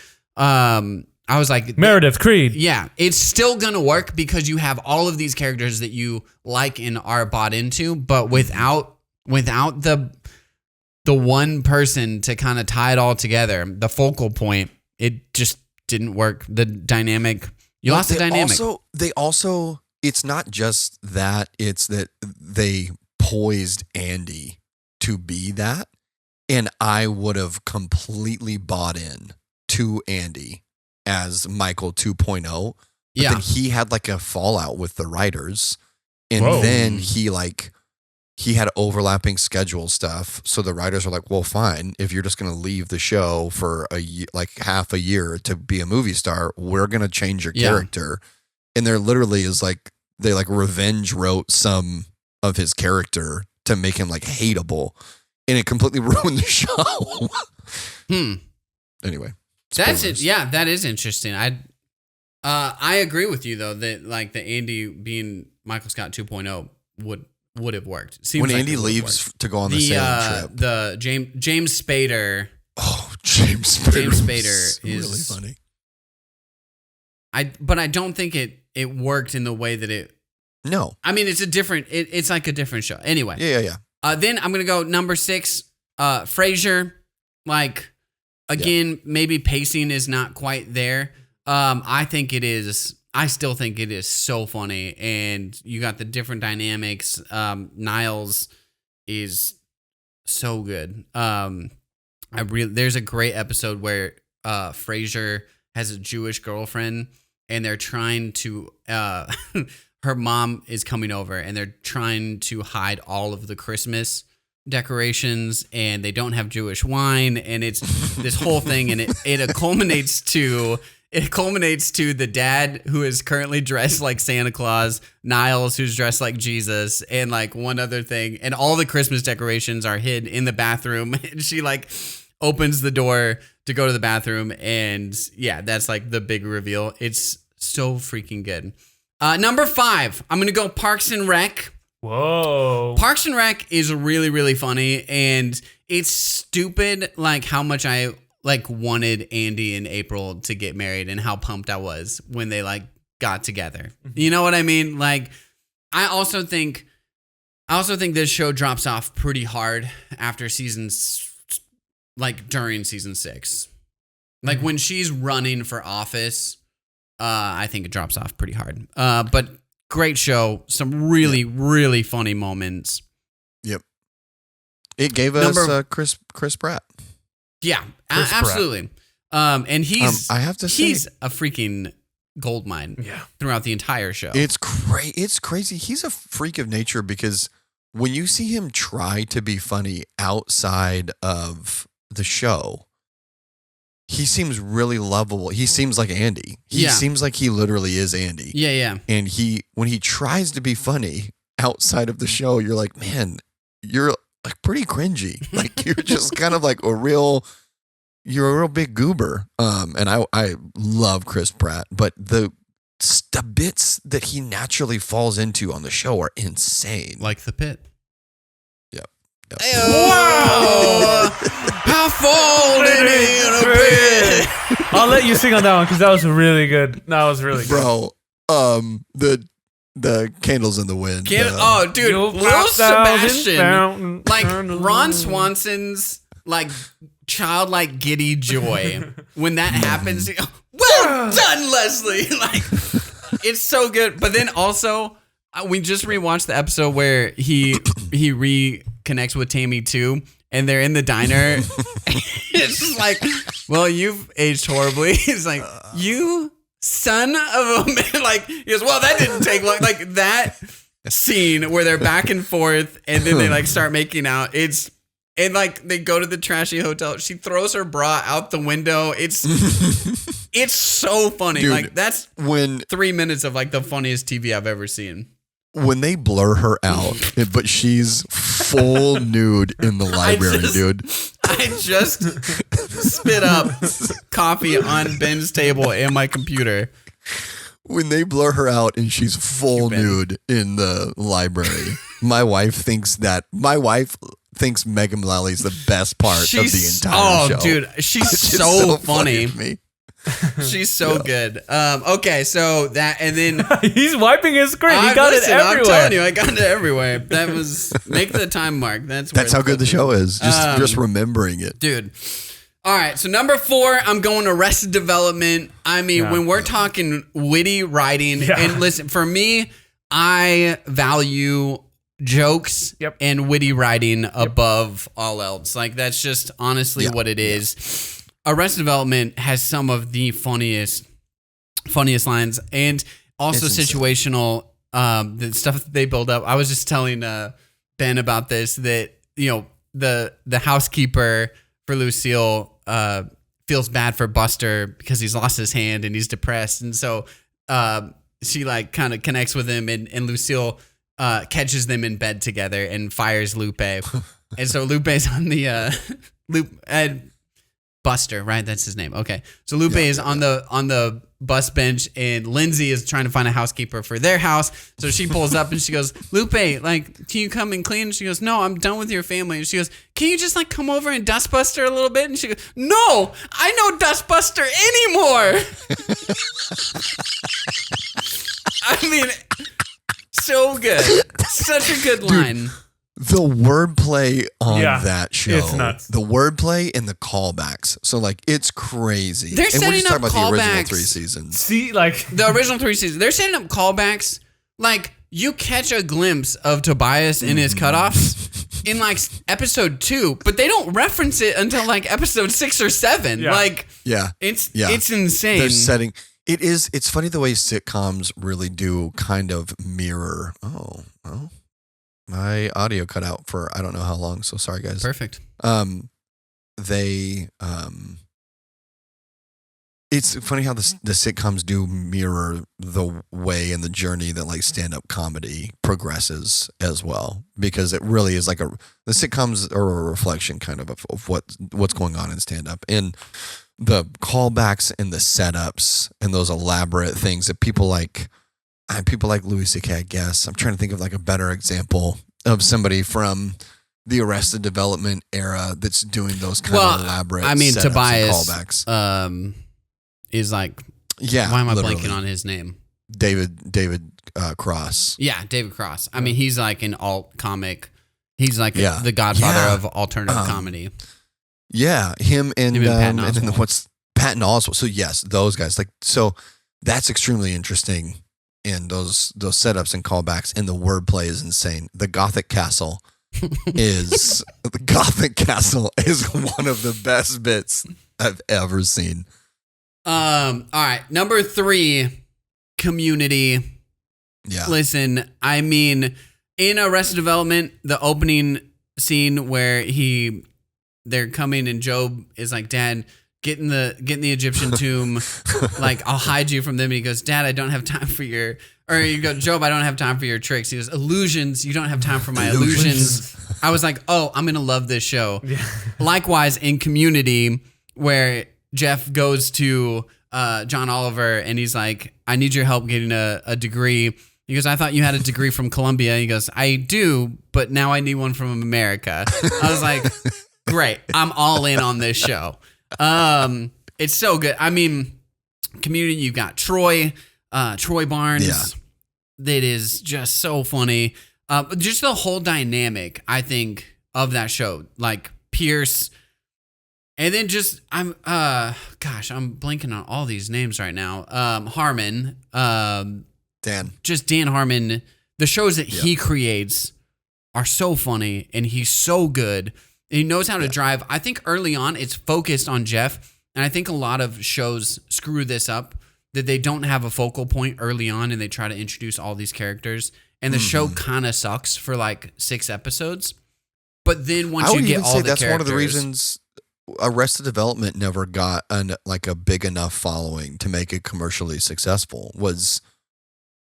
I was like Meredith, Creed. yeah, it's still gonna work because you have all of these characters that you like and are bought into, but without the one person to kind of tie it all together, the focal point, it just didn't work. The dynamic, you lost the dynamic. They also, it's not just that, it's that they poised Andy to be that, and I would have completely bought in to Andy as Michael 2.0. But Yeah. then he had like a fallout with the writers, and Whoa. then he had overlapping schedule stuff. So the writers were like, well, fine, if you're just going to leave the show for like half a year to be a movie star, we're going to change your Yeah. character. And there literally is like, they like revenge wrote some of his character to make him like hateable, and it completely ruined the show. Anyway, that's spoilers. it. Yeah, that is interesting. I agree with you though that like the Andy being Michael Scott 2.0 would have worked. Seems When like Andy it would've leaves worked. to go on the sailing trip. The James Spader. Oh, James Spader. James Spader really is funny. But I don't think it worked in the way that it. No. I mean, it's a different. It's like a different show. Anyway. Yeah. Then I'm gonna go number 6. Frasier. Like again, maybe pacing is not quite there. I think it is. I still think it is so funny, and you got the different dynamics. Niles is so good. There's a great episode where Frasier has a Jewish girlfriend, and they're trying to. Her mom is coming over, and they're trying to hide all of the Christmas decorations, and they don't have Jewish wine, and it's this whole thing, and it culminates to the dad who is currently dressed like Santa Claus, Niles who's dressed like Jesus, and like one other thing, and all the Christmas decorations are hid in the bathroom. And she like opens the door to go to the bathroom, and yeah, that's like the big reveal. It's so freaking good. Number 5, I'm gonna go Parks and Rec. Whoa. Parks and Rec is really, really funny, and it's stupid like how much I like wanted Andy and April to get married and how pumped I was when they like got together. You know what I mean? Like I also think this show drops off pretty hard after during season 6. Like when she's running for office, I think it drops off pretty hard. But great show. Some really, really funny moments. Yep. It gave us Chris Pratt. Yeah, Chris Pratt. absolutely. And he's I have to say, he's a freaking goldmine throughout the entire show. It's crazy. He's a freak of nature because when you see him try to be funny outside of the show, he seems really lovable. He seems like Andy. He seems like he literally is Andy. Yeah. And when he tries to be funny outside of the show, you're like, man, you're like pretty cringy. Like you're just kind of like you're a real big goober. And I love Chris Pratt, but the bits that he naturally falls into on the show are insane. Like The Pit. Yep. Wow! How folded in a pit. I'll let you sing on that one because that was really good. That was really good. Bro, the Candles in the Wind. Dude, You'll Lil pop Sebastian, fountain, like turn the Ron moon. Swanson's like childlike giddy joy when that happens. Well done, Leslie. Like it's so good. But then also we just rewatched the episode where he reconnects with Tammy too, and they're in the diner. It's just like, well, you've aged horribly. He's like, you son of a man. Like he goes, well, that didn't take long. Like that scene where they're back and forth, and then they like start making out. And like they go to the trashy hotel. She throws her bra out the window. It's so funny. Dude, like that's when 3 minutes of like the funniest TV I've ever seen. When they blur her out, but she's full nude in the library, dude. I just spit up coffee on Ben's table and my computer. When they blur her out and she's full nude in the library, my wife thinks Megan Mullally's the best part of the entire show. Oh, dude, she's It's so funny. to me. She's so good. Okay, so that, and then He's wiping his screen. He got it everywhere. I'm telling you, I got it everywhere. That was make the time mark. That's how good the show is. Just remembering it, dude. All right, so number 4, I'm going Arrested Development. I mean, when we're talking witty writing, and listen, for me, I value jokes and witty writing above all else. Like that's just honestly what it is. Arrested Development has some of the funniest lines, and also situational the stuff that they build up. I was just telling Ben about this, that the housekeeper for Lucille feels bad for Buster because he's lost his hand and he's depressed, and so she like kind of connects with him, and Lucille catches them in bed together and fires Lupe. And so Lupe's on the Buster, right? That's his name. Okay. So Lupe is on the bus bench, and Lindsay is trying to find a housekeeper for their house. So she pulls up and she goes, Lupe, like, can you come and clean? And she goes, no, I'm done with your family. And she goes, can you just like come over and dustbuster a little bit? And she goes, no, I know dustbuster anymore. I mean, so good. Such a good line. The wordplay on that show, it's nuts. The wordplay and the callbacks. So like, it's crazy. They're and we're setting just up talking about the original callbacks. 3 seasons. See, like The original 3 seasons, they're setting up callbacks. Like, you catch a glimpse of Tobias in his cutoffs in like episode 2, but they don't reference it until like episode 6 or 7. Yeah. Like, Yeah. it's insane. They're setting. It's funny the way sitcoms really do kind of mirror. Oh, well, my audio cut out for I don't know how long, so sorry guys. Perfect. It's funny how the sitcoms do mirror the way and the journey that like stand-up comedy progresses as well, because it really is like the sitcoms are a reflection kind of what's going on in stand-up, and the callbacks and the setups and those elaborate things that people like Louis C.K., I guess. I'm trying to think of like a better example of somebody from the Arrested Development era that's doing those kind of elaborate setups Tobias, and callbacks. Is like, Yeah. why am I literally. blanking on his name? David Cross. Yeah, David Cross. I mean, he's like an alt comic. He's like the godfather of alternative comedy. Yeah, him and Patton and then Oswalt. what's Patton Oswalt. So yes, those guys. Like, so that's extremely interesting. And those setups and callbacks, and the wordplay is insane. The Gothic Castle is one of the best bits I've ever seen. All right, number 3, Community. Yeah. Listen, I mean, in Arrested Development, the opening scene where they're coming and Job is like, Dad, get in the Egyptian tomb. Like, I'll hide you from them. And he goes, Dad, I don't have time for or you go, Job, I don't have time for your tricks. He goes, illusions. You don't have time for my illusions. I was like, oh, I'm going to love this show. Yeah. Likewise, in Community, where Jeff goes to John Oliver and he's like, I need your help getting a degree. He goes, I thought you had a degree from Columbia. He goes, I do, but now I need one from America. I was like, great. I'm all in on this show. It's so good. I mean, Community, you've got Troy Barnes. Yeah. That is just so funny. Just the whole dynamic, I think, of that show. Like Pierce, and then just I'm blanking on all these names right now. Harmon, Dan Harmon. The shows that he creates are so funny, and he's so good. And he knows how to drive. I think early on it's focused on Jeff, and I think a lot of shows screw this up, that they don't have a focal point early on, and they try to introduce all these characters, and the show kind of sucks for like 6 episodes. But then once you get all the characters, that's one of the reasons Arrested Development never got a big enough following to make it commercially successful. Was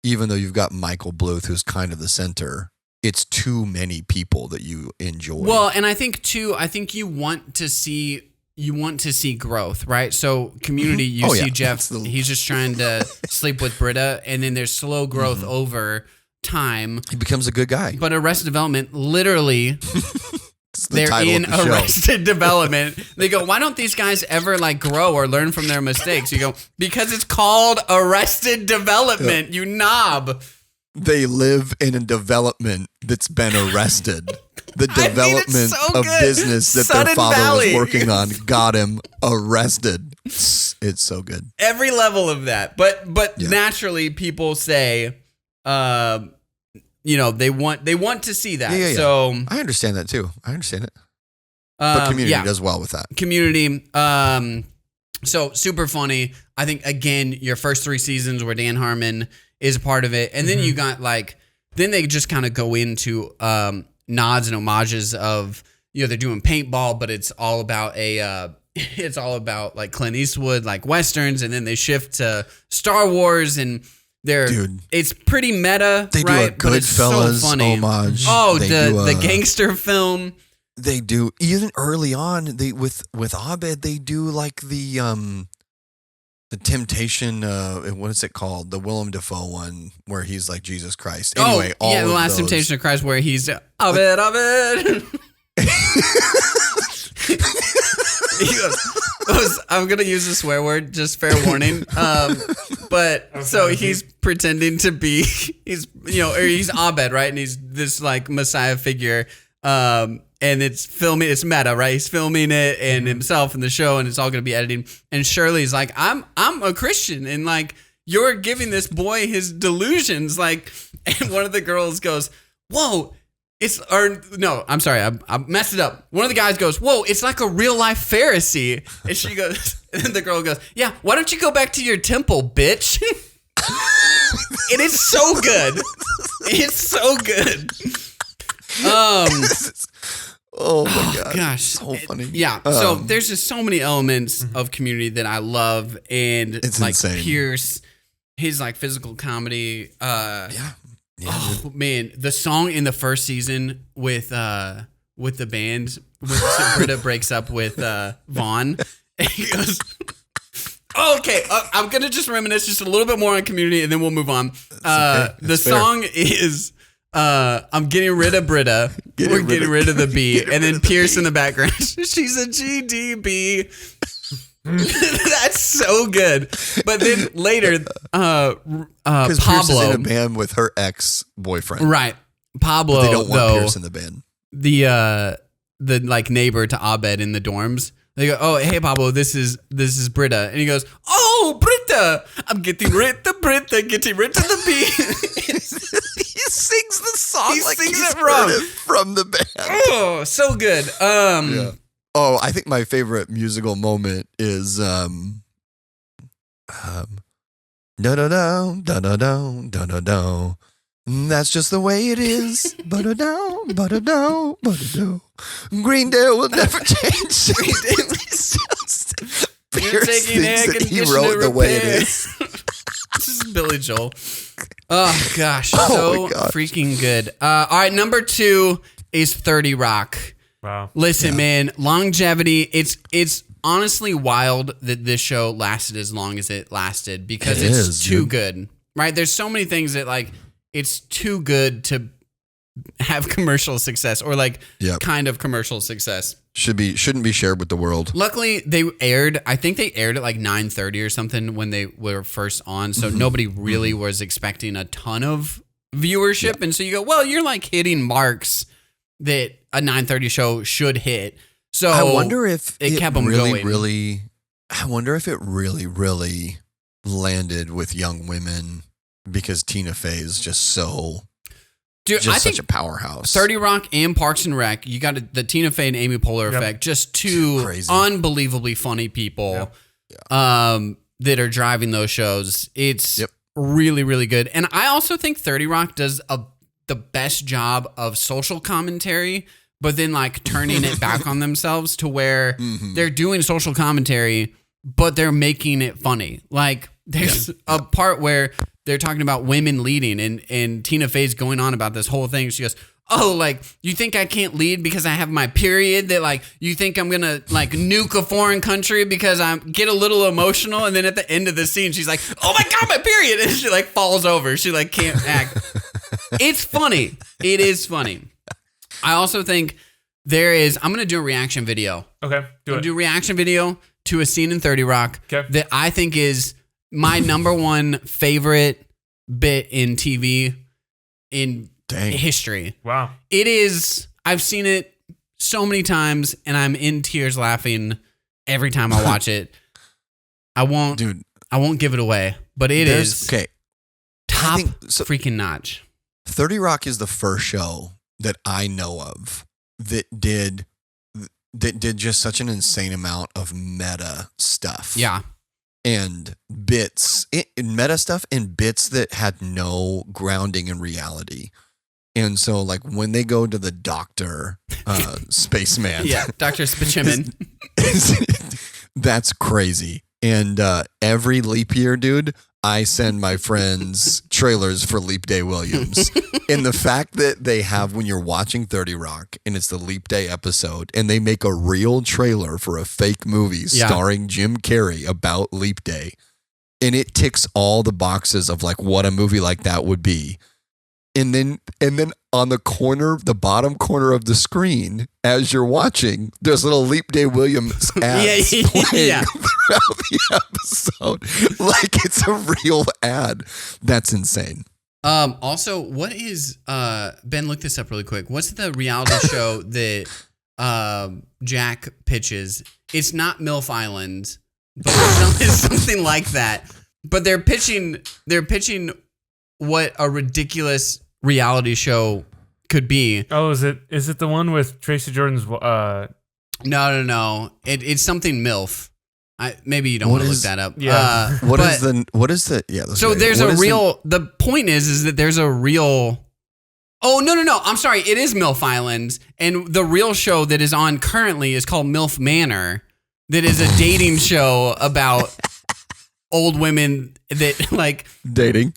even though you've got Michael Bluth, who's kind of the center, it's too many people that you enjoy. Well, and I think you want to see growth, right? So Community, you see Jeff, he's just trying to sleep with Britta, and then there's slow growth over time. He becomes a good guy. But Arrested Development, literally, they're in Arrested Development. They go, why don't these guys ever like grow or learn from their mistakes? You go, because it's called Arrested Development, you knob. They live in a development that's been arrested. The development of business that their father was working on got him arrested. It's so good. Every level of that. But naturally people say, they want to see that. Yeah. So I understand that too. I understand it. But Community does well with that. Community. So super funny. I think again, your first 3 seasons where Dan Harmon is a part of it, and then you got then they just kind of go into nods and homages of they're doing paintball, but it's all about like Clint Eastwood, like westerns, and then they shift to Star Wars, and Dude. It's pretty meta, They right? do a Goodfellas homage. Oh, They the gangster film. They do even early on. They with Abed, they do like the Temptation. What is it called? The Willem Dafoe one where he's like Jesus Christ. Anyway, the of Last those. Temptation of Christ, where he's Abed. He goes, I'm gonna use a swear word, just fair warning. But so he's pretending to be, he's Abed, right? And he's this like Messiah figure. And it's meta, right? He's filming it and himself in the show, and it's all gonna be editing. And Shirley's like, I'm a Christian, and like you're giving this boy his delusions, like. And one of the girls goes, "Whoa." I'm sorry, I messed it up. One of the guys goes, "Whoa, it's like a real life Pharisee." And she goes, and the girl goes, "Yeah, why don't you go back to your temple, bitch?" It is so good. It's so good. Oh my god, gosh, so funny. Yeah, so there's just so many elements of Community that I love, and it's like insane. Pierce, his like physical comedy. Yeah, oh man, the song in the first season with the band, when Britta breaks up with Vaughn, and he goes, okay, I'm gonna just reminisce just a little bit more on Community, and then we'll move on. The song is I'm getting rid of Britta, we're getting rid of the B, and then Pierce in the background, she's a GDB. That's so good. But then later, because Pierce is in a band with her ex-boyfriend, right? Pablo, but they don't want though, Pierce in the band. The like neighbor to Abed in the dorms. They go, "Oh, hey Pablo, this is Britta," and he goes, "Oh, Britta, I'm getting rid of Britta, getting rid of the B." He sings the song He like sings he's it wrong. heard it from the band. Oh, so good. Yeah. Oh, I think my favorite musical moment is da da da da da da da da. That's just the way it is. Ba-da-da, ba-da-da, ba-da-da. Greendale will never change. Pierce taking air thinks that he conditioner wrote the way it repair. is. This is Billy Joel. Oh gosh, Oh, so my gosh. freaking good. All right, number 2 is 30 Rock. Wow. Listen, man, longevity. It's honestly wild that this show lasted as long as it lasted because It it's is, too dude. good, right? There's so many things that like it's too good to have commercial success or like Yep. kind of commercial success. Shouldn't be shared with the world. Luckily, I think they aired at like 9:30 or something when they were first on, so Mm-hmm. nobody really was expecting a ton of viewership, and so you go, well, you're like hitting marks that a 9:30 show should hit. So I wonder if it kept 'em really, going. I wonder if it really landed with young women because Tina Fey is just so dude, just I such think a powerhouse. 30 Rock and Parks and Rec, you got the Tina Fey and Amy Poehler Yep. effect, just two Crazy. unbelievably funny people that are driving those shows. It's Yep. really, really good. And I also think 30 Rock does the best job of social commentary, but then like turning it back on themselves to where Mm-hmm. they're doing social commentary, but they're making it funny. Like there's a part where they're talking about women leading and Tina Fey's going on about this whole thing. She goes, "Oh, like you think I can't lead because I have my period, that like you think I'm going to like nuke a foreign country because I get a little emotional." And then at the end of the scene, she's like, "Oh my God, my period." And she like falls over. She like can't act. It's funny. It is funny. I also think I'm going to do a reaction video. Okay, do it. Do a reaction video to a scene in 30 Rock Okay. that I think is my number one favorite bit in TV in Dang. history. Wow. It is, I've seen it so many times and I'm in tears laughing every time I watch it. I won't give it away, but it is Okay. top so freaking notch. 30 Rock is the first show that I know of that did just such an insane amount of meta stuff. Yeah. And bits, meta stuff and bits that had no grounding in reality. And so, like, when they go to the doctor, spaceman. Yeah. Dr. Spachimin. That's crazy. And every leap year, dude, I send my friends trailers for Leap Day Williams. And the fact that they have, when you're watching 30 Rock and it's the Leap Day episode and they make a real trailer for a fake movie starring Jim Carrey about Leap Day, and it ticks all the boxes of like what a movie like that would be. And then on the bottom corner of the screen, as you're watching, there's little Leap Day Williams ads playing throughout the episode. Like it's a real ad. That's insane. Also, what is Ben? Look this up really quick. What's the reality show that Jack pitches? It's not MILF Island, but it's something like that. But they're pitching what a ridiculous reality show could be. Oh, is it the one with Tracy Jordan's? No. It's something MILF. Maybe you don't want to look that up. Yeah. What is the? Yeah. So there's a real. The point is that there's a real. Oh no! I'm sorry. It is MILF Island, and the real show that is on currently is called MILF Manor. That is a dating show about old women that like dating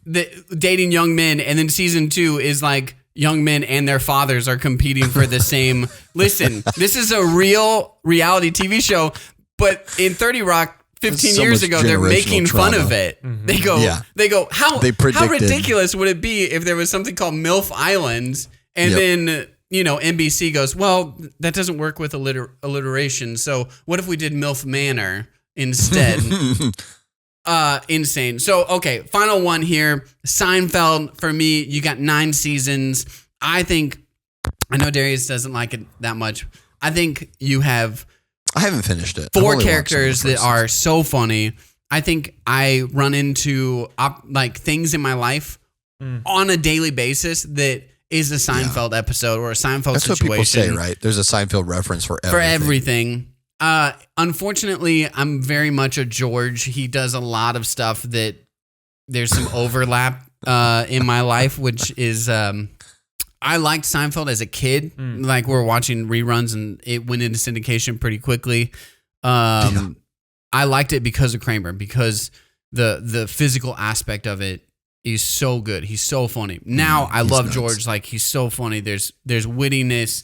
young men, and then season 2 is like young men and their fathers are competing for the same. Listen, this is a real reality TV show, but in 30 Rock 15 years ago, they're making fun of it. Mm-hmm. They go, how ridiculous would it be if there was something called MILF Island, and then NBC goes, well, that doesn't work with alliteration, so what if we did MILF Manor instead? Insane. So, okay, final one here. Seinfeld, for me, you got 9 seasons. I know Darius doesn't like it that much. I think you have... I haven't finished it. 4 characters that are so funny. I think I run into things in my life on a daily basis that is a Seinfeld episode or a Seinfeld That's situation. What people say, right? There's a Seinfeld reference for everything. For everything. Unfortunately, I'm very much a George. He does a lot of stuff that there's some overlap in my life, which is I liked Seinfeld as a kid. Like we were watching reruns and it went into syndication pretty quickly. I liked it because of Kramer, because the physical aspect of it is so good. He's so funny. Now I love nuts. George. Like he's so funny. There's wittiness.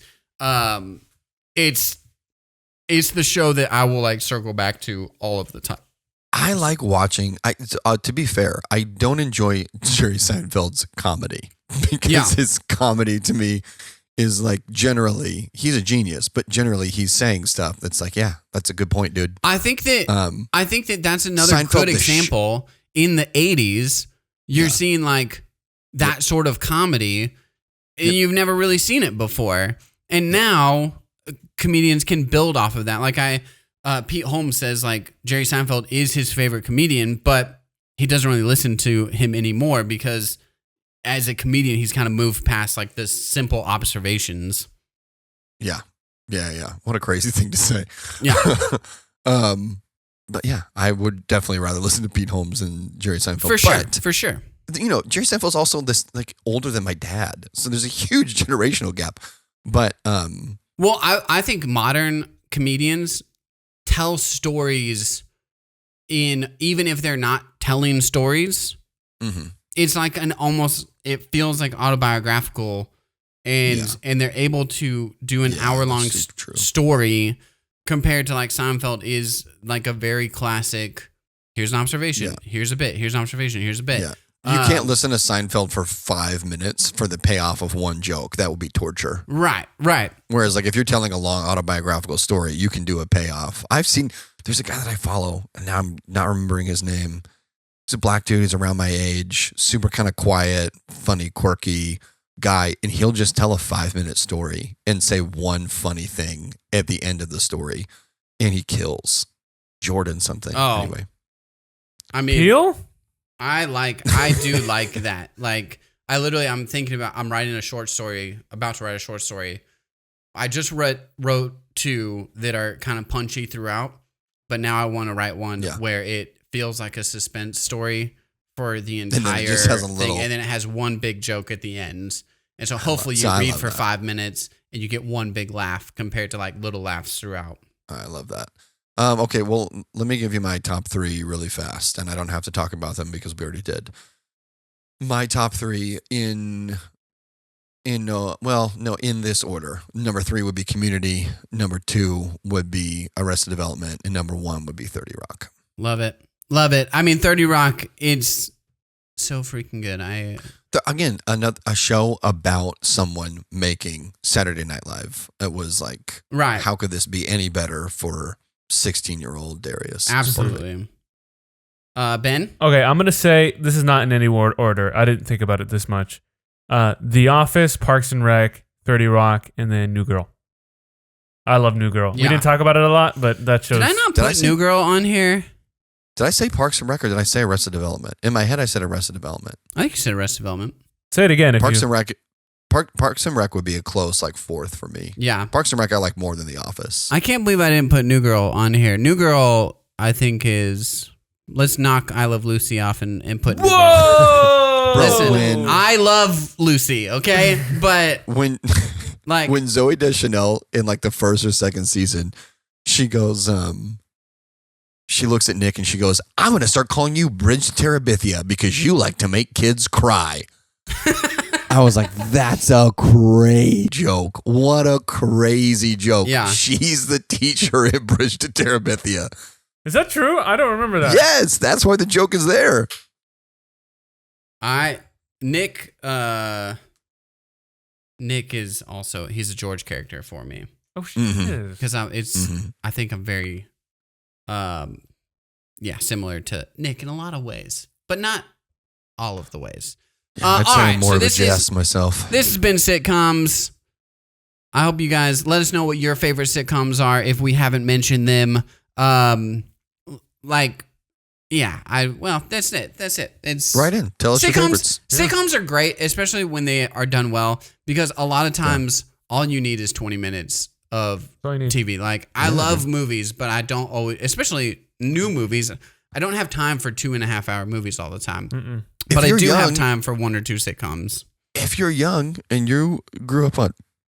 It's the show that I will like circle back to all of the time. I like watching. To be fair, I don't enjoy Jerry Seinfeld's comedy because his comedy to me is like generally he's a genius, but generally he's saying stuff that's like, yeah, that's a good point, dude. I think that that's another Seinfeld good example. In the 80s, you're seeing like that sort of comedy, and you've never really seen it before, and now comedians can build off of that. Like Pete Holmes says, like Jerry Seinfeld is his favorite comedian, but he doesn't really listen to him anymore because as a comedian, he's kind of moved past like the simple observations. Yeah. What a crazy thing to say. Yeah. But yeah, I would definitely rather listen to Pete Holmes than Jerry Seinfeld. For sure. Jerry Seinfeld's also this like older than my dad, so there's a huge generational gap. But well, I think modern comedians tell stories even if they're not telling stories. Mm-hmm. It's like it feels like autobiographical, and they're able to do an hour-long story compared to like Seinfeld is like a very classic, here's an observation, here's a bit, here's an observation, here's a bit. Yeah. You can't listen to Seinfeld for 5 minutes for the payoff of one joke. That would be torture. Right. Whereas like if you're telling a long autobiographical story, you can do a payoff. There's a guy that I follow, and now I'm not remembering his name. He's a black dude. He's around my age, super kind of quiet, funny, quirky guy. And he'll just tell a 5-minute story and say one funny thing at the end of the story. And he kills Jordan something. Oh. Anyway. I mean, Peel? I do like that. Like I'm writing a short story, about to write a short story. I just wrote 2 that are kind of punchy throughout, but now I want to write one where it feels like a suspense story for the entire thing, and then it has one big joke at the end. And so hopefully you read for 5 minutes and you get one big laugh compared to like little laughs throughout. I love that. Okay, well, let me give you my top 3 really fast, and I don't have to talk about them because we already did. My top 3 in this order. Number 3 would be Community. Number 2 would be Arrested Development, and number 1 would be 30 Rock. Love it. Love it. I mean, 30 Rock, it's so freaking good. Again, a show about someone making Saturday Night Live. It was like, right. How could this be any better for 16-year-old Darius? Absolutely. Ben? Okay, I'm going to say this is not in any order. I didn't think about it this much. The Office, Parks and Rec, 30 Rock, and then New Girl. I love New Girl. Yeah. We didn't talk about it a lot, but that shows. Did I not put New Girl on here? Did I say Parks and Rec or did I say Arrested Development? In my head, I said Arrested Development. I think you said Arrested Development. Say it again. Parks and Rec would be a close 4th for me. Yeah. Parks and Rec I like more than The Office. I can't believe I didn't put New Girl on here. New Girl, I think is... Let's knock I Love Lucy off and put New Girl. Whoa! Listen, I love Lucy, okay? But when Zooey Deschanel in the first or second season, she goes, she looks at Nick and she goes, I'm going to start calling you Bridge to Terabithia because you like to make kids cry. I was like, that's a great joke. What a crazy joke. Yeah. She's the teacher at Bridge to Terabithia. Is that true? I don't remember that. Yes, that's why the joke is there. Nick is also, he's a George character for me. Oh, shit. Because I think I'm very, similar to Nick in a lot of ways, but not all of the ways. Yeah, I'd say all I'm right, more so of a this Jess myself. This has been Sitcoms. I hope you guys let us know what your favorite sitcoms are if we haven't mentioned them. That's it. It's right in. Tell us your favorites. Sitcoms are great, especially when they are done well, because a lot of times all you need is 20 minutes of TV. I love movies, but I don't always, especially new movies. I don't have time for 2.5 hour movies all the time. But I do have time for 1 or 2 sitcoms. If you're young and you grew up on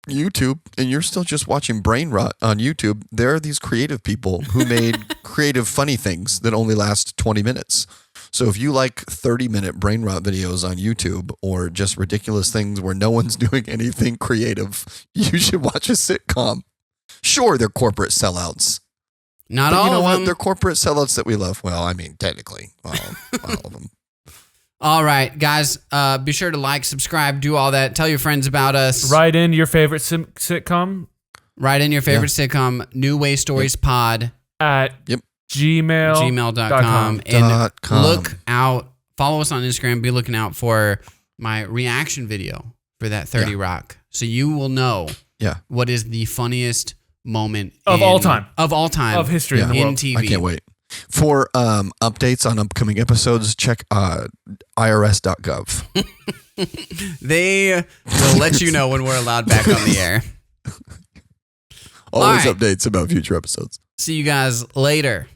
YouTube and you're still just watching brain rot on YouTube, there are these creative people who made creative funny things that only last 20 minutes. So if you like 30-minute brain rot videos on YouTube or just ridiculous things where no one's doing anything creative, you should watch a sitcom. Sure, they're corporate sellouts. Not but all you know of what? them. They're corporate sellouts that we love. Well, I mean, technically, all of them. All right, guys, be sure to like, subscribe, do all that. Tell your friends about us. Write in your favorite sitcom. Write in your favorite sitcom, NewWayStoriesPod at gmail.com. And look out, follow us on Instagram. Be looking out for my reaction video for that 30 Rock. So you will know what is the funniest moment of all time. Of history in the world. TV. I can't wait. For updates on upcoming episodes, check irs.gov. They will let you know when we're allowed back on the air. Always updates about future episodes. See you guys later.